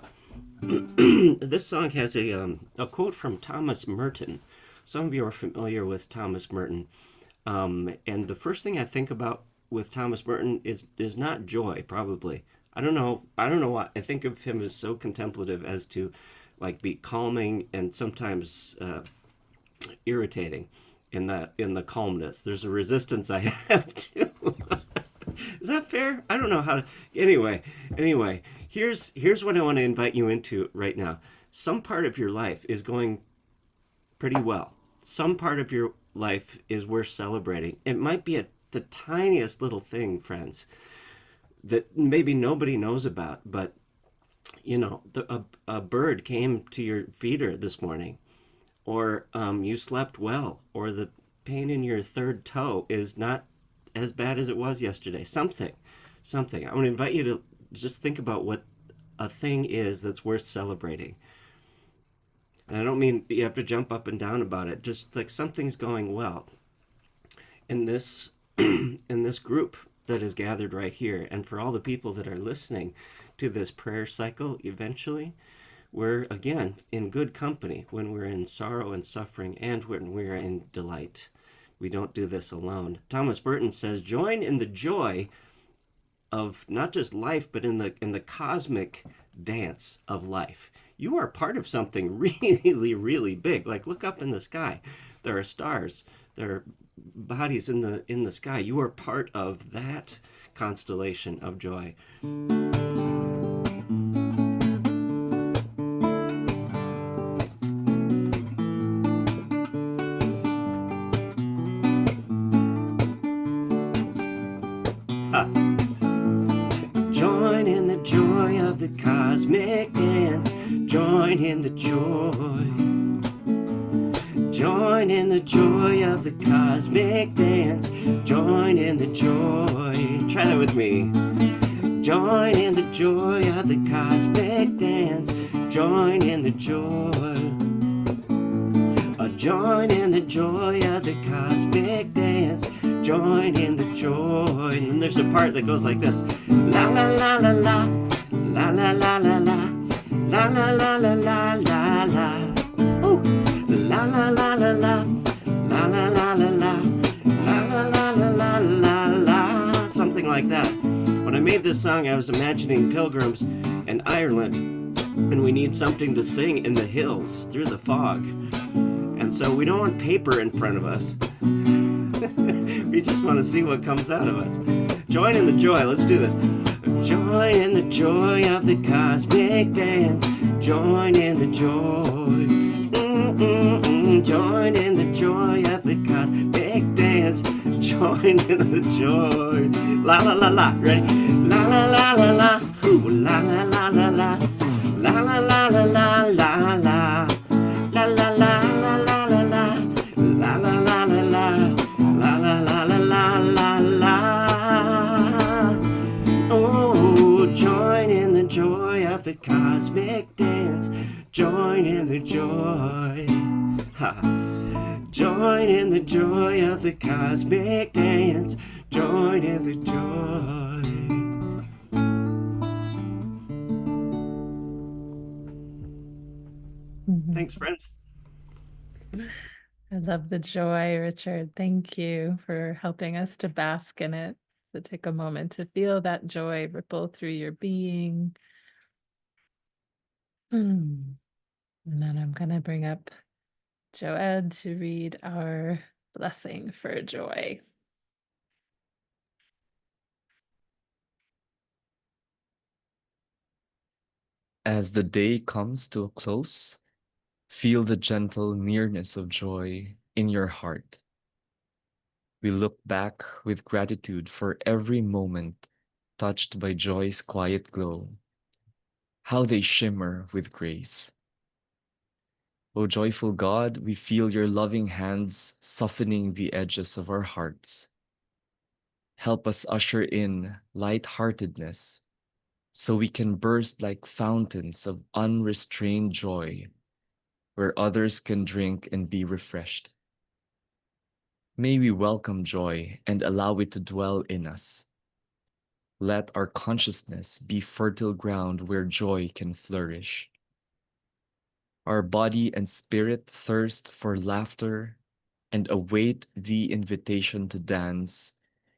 This song has a quote from Thomas Merton. Some of you are familiar with Thomas Merton. And the first thing I think about with Thomas Merton is not joy, probably. I don't know why. I think of him as so contemplative as to like be calming and sometimes irritating in the calmness. There's a resistance I have to. Is that fair? I don't know how to. Anyway, here's what I want to invite you into right now. Some part of your life is going pretty well. Some part of your life is worth celebrating. It might be the tiniest little thing, friends, that maybe nobody knows about, but you know, a bird came to your feeder this morning, or you slept well, or the pain in your third toe is not as bad as it was yesterday. Something. I want to invite you to just think about what a thing is that's worth celebrating. And I don't mean you have to jump up and down about it. Just like something's going well in this in this group that is gathered right here, and for all the people that are listening to this prayer cycle eventually, we're again in good company when we're in sorrow and suffering and when we're in delight. We don't do this alone. Thomas Merton says, join in the joy of not just life, but in the cosmic dance of life. You are part of something really, really big. Like, look up in the sky. There are stars. There are bodies in the sky. You are part of that constellation of joy. Join in the joy of the cosmic dance. Join in the joy. Join in the joy of the cosmic dance. Join in the joy. Try that with me. Join in the joy of the cosmic dance. Join in the joy. Join in the joy of the cosmic dance. Join in the joy. And then there's a part that goes like this. La la la la la. La la la la la. La la la la la la la. Oh. La la la la la. La la la la la. La la la la la la la. Something like that. When I made this song, I was imagining pilgrims in Ireland, and we need something to sing in the hills through the fog. And so we don't want paper in front of us. We just want to see what comes out of us. Join in the joy. Let's do this. Join in the joy of the cosmic dance. Join in the joy. Join in the joy of the cosmic dance. Join in the joy. La la la la. Ready? La la la la la. Ooh, la la la la la. La la la la la la la. La la la la la la la. La la la la la. La la la la la la la. Oh, join in the joy of the cosmic dance. Join in the joy. Ha. Join in the joy of the cosmic dance. Join in the joy. Thanks, friends. I love the joy, Richard. Thank you for helping us to bask in it. To take a moment to feel that joy ripple through your being. And then I'm going to bring up Joed to read our blessing for joy. As the day comes to a close, feel the gentle nearness of joy in your heart. We look back with gratitude for every moment touched by joy's quiet glow. How they shimmer with grace. O joyful God, we feel your loving hands softening the edges of our hearts. Help us usher in lightheartedness so we can burst like fountains of unrestrained joy where others can drink and be refreshed. May we welcome joy and allow it to dwell in us. Let our consciousness be fertile ground where joy can flourish. Our body and spirit thirst for laughter and await the invitation to dance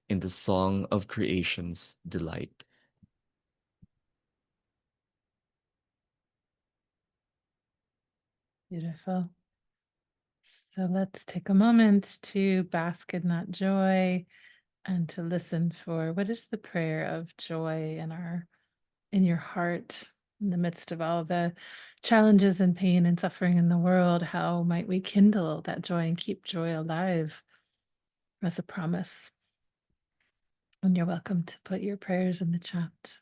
in the song of creation's delight. Beautiful. So let's take a moment to bask in that joy and to listen for what is the prayer of joy in your heart in the midst of all the challenges and pain and suffering in the world. How might we kindle that joy and keep joy alive as a promise? And you're welcome to put your prayers in the chat.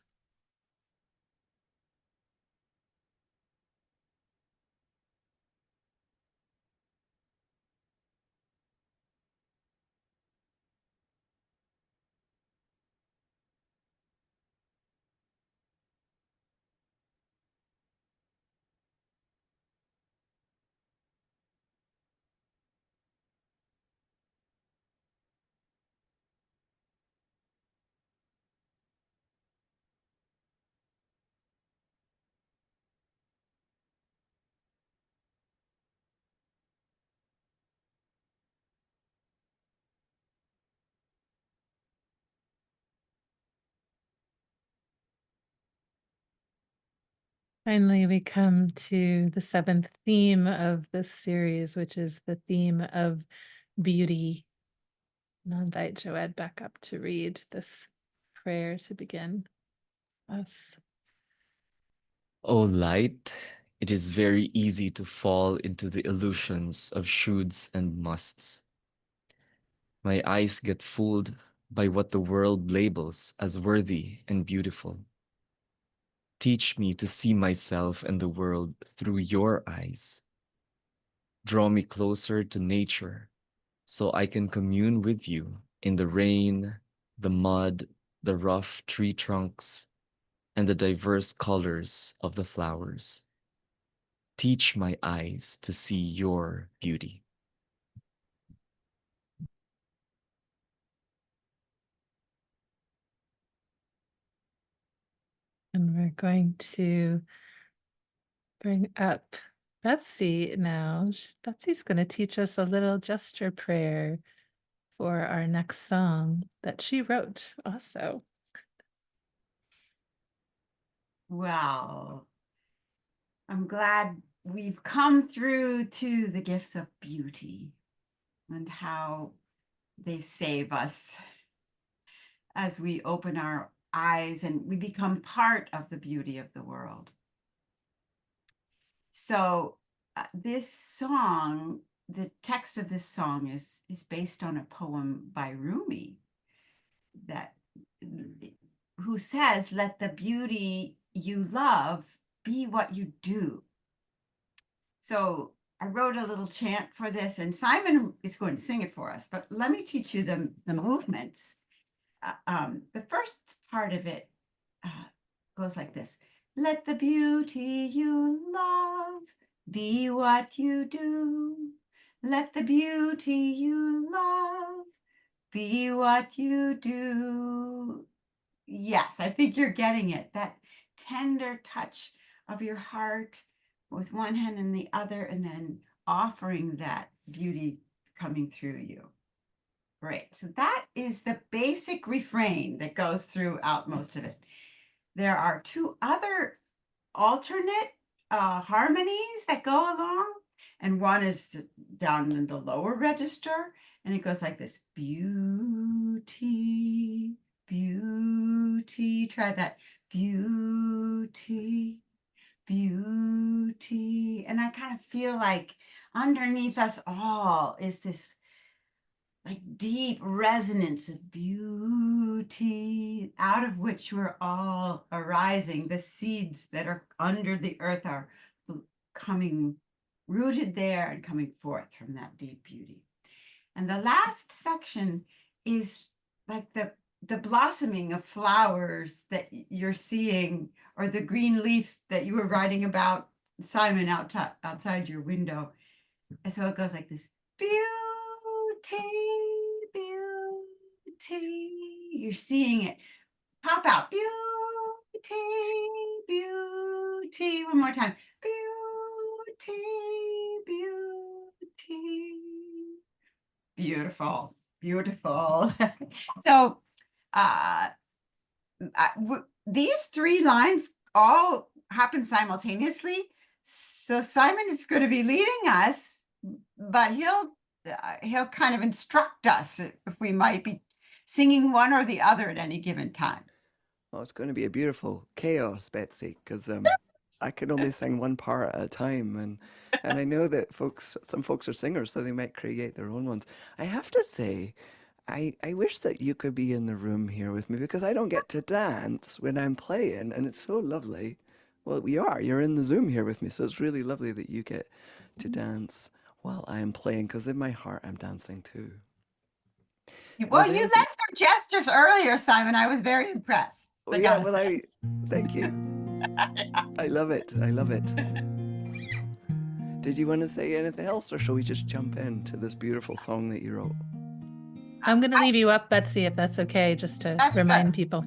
Finally, we come to the seventh theme of this series, which is the theme of beauty. And I'll invite Joed back up to read this prayer to begin us. O light, it is very easy to fall into the illusions of shoulds and musts. My eyes get fooled by what the world labels as worthy and beautiful. Teach me to see myself and the world through your eyes. Draw me closer to nature so I can commune with you in the rain, the mud, the rough tree trunks, and the diverse colors of the flowers. Teach my eyes to see your beauty. And we're going to bring up Betsy now. Betsy's going to teach us a little gesture prayer for our next song that she wrote also. Well, I'm glad we've come through to the gifts of beauty and how they save us as we open our eyes and we become part of the beauty of the world. So this song, the text of this song is based on a poem by Rumi that who says, "Let the beauty you love be what you do." So I wrote a little chant for this, and Simon is going to sing it for us, but let me teach you the movements. The first part of it goes like this. Let the beauty you love be what you do. Let the beauty you love be what you do. Yes, I think you're getting it. That tender touch of your heart with one hand and the other, and then offering that beauty coming through you. Great. So that is the basic refrain that goes throughout most of it. There are two other alternate harmonies that go along, and one is down in the lower register, and it goes like this: beauty, beauty. Try that. Beauty, beauty. And I kind of feel like underneath us all is this like deep resonance of beauty, out of which we're all arising. The seeds that are under the earth are coming rooted there and coming forth from that deep beauty. And the last section is like the blossoming of flowers that you're seeing, or the green leaves that you were writing about Simon outside your window. And so it goes like this: beauty, beauty. You're seeing it pop out. Beauty, beauty. One more time. Beauty, beauty. Beautiful, beautiful. So these three lines all happen simultaneously. So Simon is going to be leading us, but he'll kind of instruct us if we might be singing one or the other at any given time. Well, it's going to be a beautiful chaos, Betsy, because I can only sing one part at a time, and I know that some folks are singers, so they might create their own ones. I have to say, I wish that you could be in the room here with me because I don't get to dance when I'm playing, and it's so lovely. Well, you're in the Zoom here with me, so it's really lovely that you get to dance while I'm playing because in my heart I'm dancing too. Well, you led some gestures earlier, Simon. I was very impressed. Oh yeah, well, thank you. I love it. I love it. Did you want to say anything else, or shall we just jump into this beautiful song that you wrote? I'm going to leave you up, Betsy, if that's okay, just to remind people.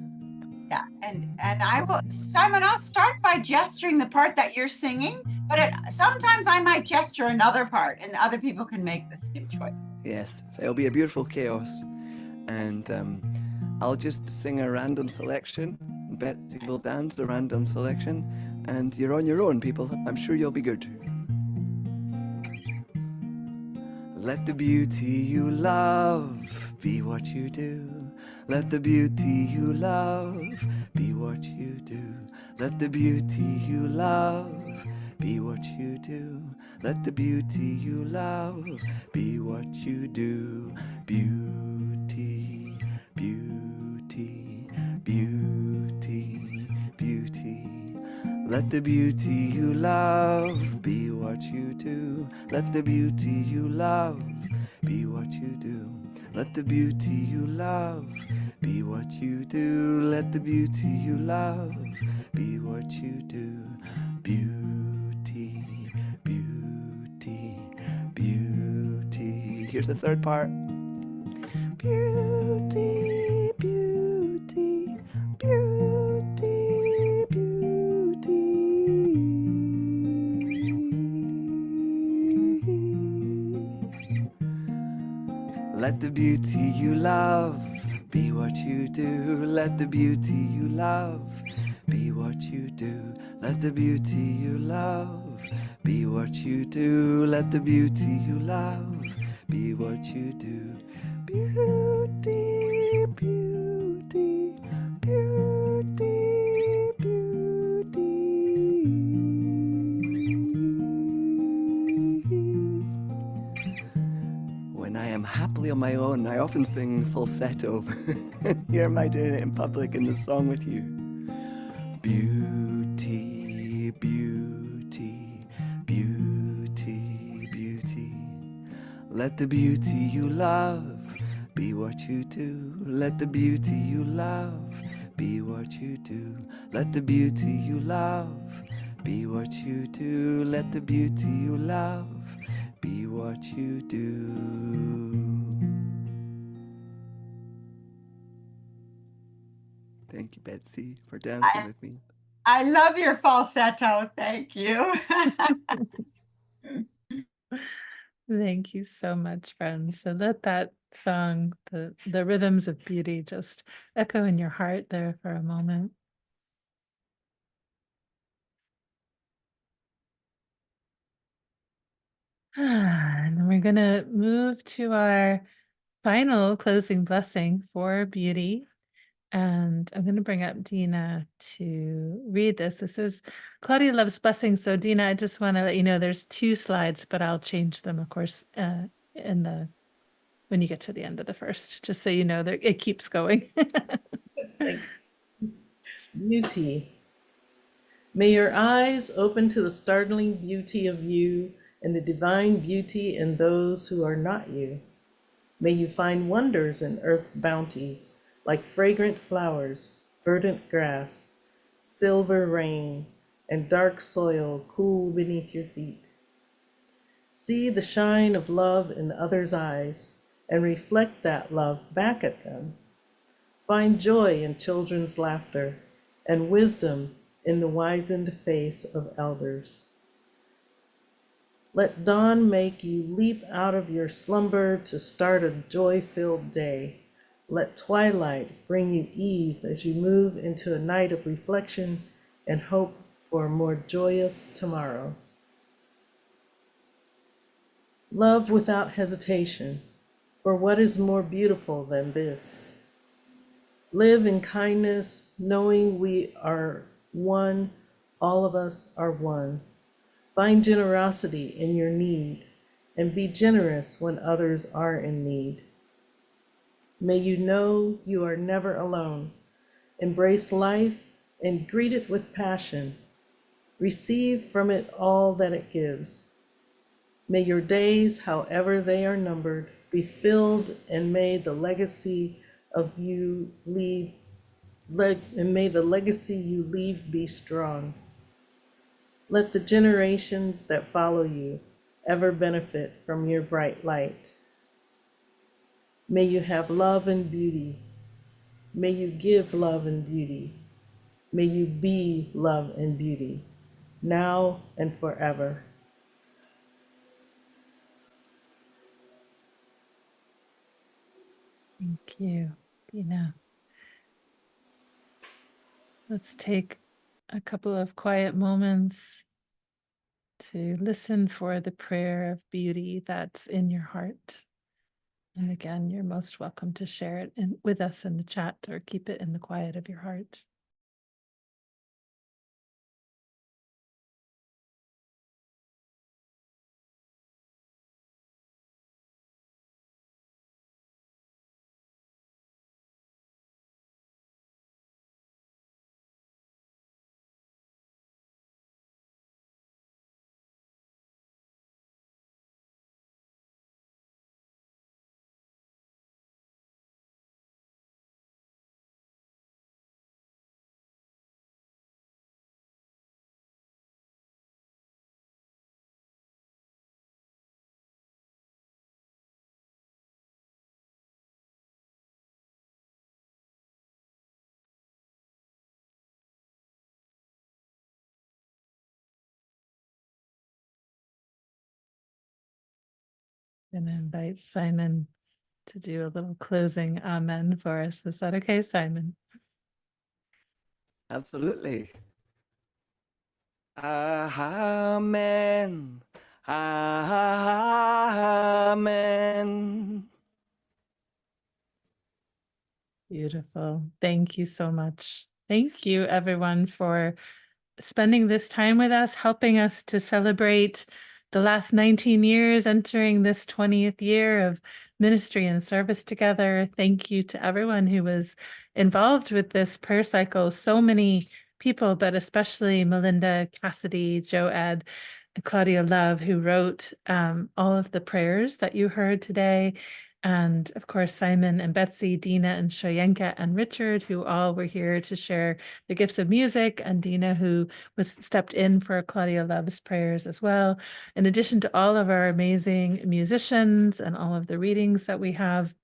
Yeah, and I will, Simon, I'll start by gesturing the part that you're singing, but sometimes I might gesture another part, and other people can make the same choice. Yes, it'll be a beautiful chaos, and I'll just sing a random selection. Betsy will dance a random selection, and you're on your own, people. I'm sure you'll be good. Let the beauty you love be what you do. Let the beauty you love be what you do. Let the beauty you love be what you do. Let the beauty you love be what you do. Beauty, beauty, beauty, beauty. Let the beauty you love be what you do. Let the beauty you love be what you do. Let the beauty you love be what you do. Let the beauty you love be what you do. Beauty, beauty, beauty. Here's the third part. Beauty, beauty, beauty, beauty. Let the beauty you love be what you do. Let the beauty you love be what you do. Let the beauty you love be what you do. Let the beauty you love be what you do. Beauty, beauty, beauty, beauty. When I am happily on my own, I often sing falsetto. Here am I doing it in public in the song with you. Beauty, beauty, beauty, beauty. Let the beauty you love be what you do. Let the beauty you love be what you do. Let the beauty you love be what you do. Let the beauty you love be what you do. Thank you, Betsy, for dancing with me. I love your falsetto. Thank you. Thank you so much, friends. So let that song, the rhythms of beauty, just echo in your heart there for a moment. And then we're going to move to our final closing blessing for beauty. And I'm going to bring up Dina to read this. This is Claudia Loves Blessing. So Dina, I just want to let you know there's 2 slides, but I'll change them, of course, when you get to the end of the first, just so you know that it keeps going. Beauty. May your eyes open to the startling beauty of you and the divine beauty in those who are not you. May you find wonders in earth's bounties, like fragrant flowers, verdant grass, silver rain, and dark soil cool beneath your feet. See the shine of love in others' eyes and reflect that love back at them. Find joy in children's laughter and wisdom in the wizened face of elders. Let dawn make you leap out of your slumber to start a joy-filled day. Let twilight bring you ease as you move into a night of reflection and hope for a more joyous tomorrow. Love without hesitation, for what is more beautiful than this? Live in kindness, knowing we are one, all of us are one. Find generosity in your need and be generous when others are in need. May you know you are never alone. Embrace life and greet it with passion. Receive from it all that it gives. May your days, however they are numbered, be filled, and may the legacy you leave be strong. Let the generations that follow you ever benefit from your bright light. May you have love and beauty. May you give love and beauty. May you be love and beauty, now and forever. Thank you, Dina. Let's take a couple of quiet moments to listen for the prayer of beauty that's in your heart. And again, you're most welcome to share it with us in the chat or keep it in the quiet of your heart. And I invite Simon to do a little closing amen for us. Is that okay, Simon? Absolutely. Amen. Amen. Beautiful. Thank you so much. Thank you, everyone, for spending this time with us, helping us to celebrate the last 19 years, entering this 20th year of ministry and service together. Thank you to everyone who was involved with this prayer cycle. So many people, but especially Melinda, Cassidy, Joed, Claudia Love, who wrote all of the prayers that you heard today. And of course, Simon and Betsy, Dina and Shoyenka and Richard, who all were here to share the gifts of music, and Dina, who was stepped in for Claudia Love's prayers as well. In addition to all of our amazing musicians and all of the readings that we have.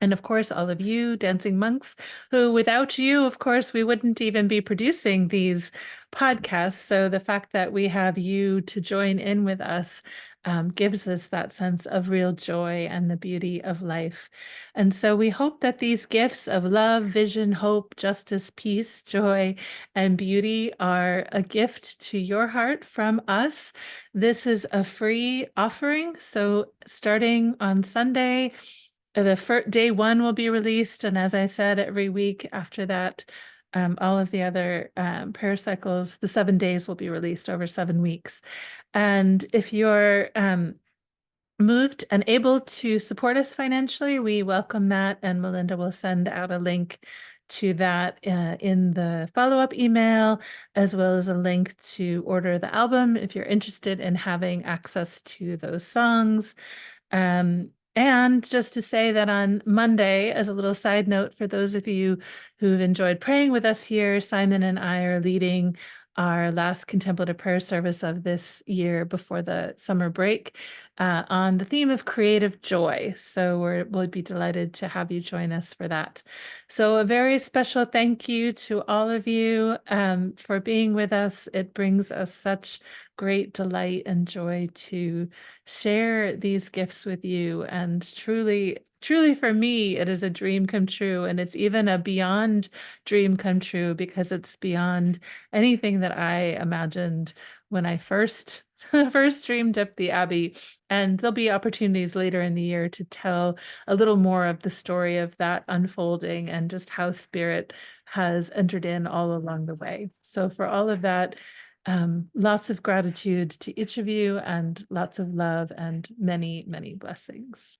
And of course, all of you dancing monks, who without you, of course, we wouldn't even be producing these podcasts. So the fact that we have you to join in with us gives us that sense of real joy and the beauty of life. And so we hope that these gifts of love, vision, hope, justice, peace, joy, and beauty are a gift to your heart from us. This is a free offering. So starting on Sunday, the first day one will be released, and as I said, every week after that, all of the other prayer cycles, the 7 days will be released over 7 weeks. And if you're moved and able to support us financially, we welcome that, and Melinda will send out a link to that in the follow-up email, as well as a link to order the album if you're interested in having access to those songs. And just to say that on Monday, as a little side note, for those of you who've enjoyed praying with us here, Simon and I are leading our last contemplative prayer service of this year before the summer break on the theme of creative joy. So we'll be delighted to have you join us for that. So a very special thank you to all of you for being with us. It brings us such great delight and joy to share these gifts with you. And truly for me, it is a dream come true. And it's even a beyond dream come true because it's beyond anything that I imagined when I first dreamed up the Abbey. And there'll be opportunities later in the year to tell a little more of the story of that unfolding and just how Spirit has entered in all along the way. So for all of that, lots of gratitude to each of you and lots of love and many, many blessings.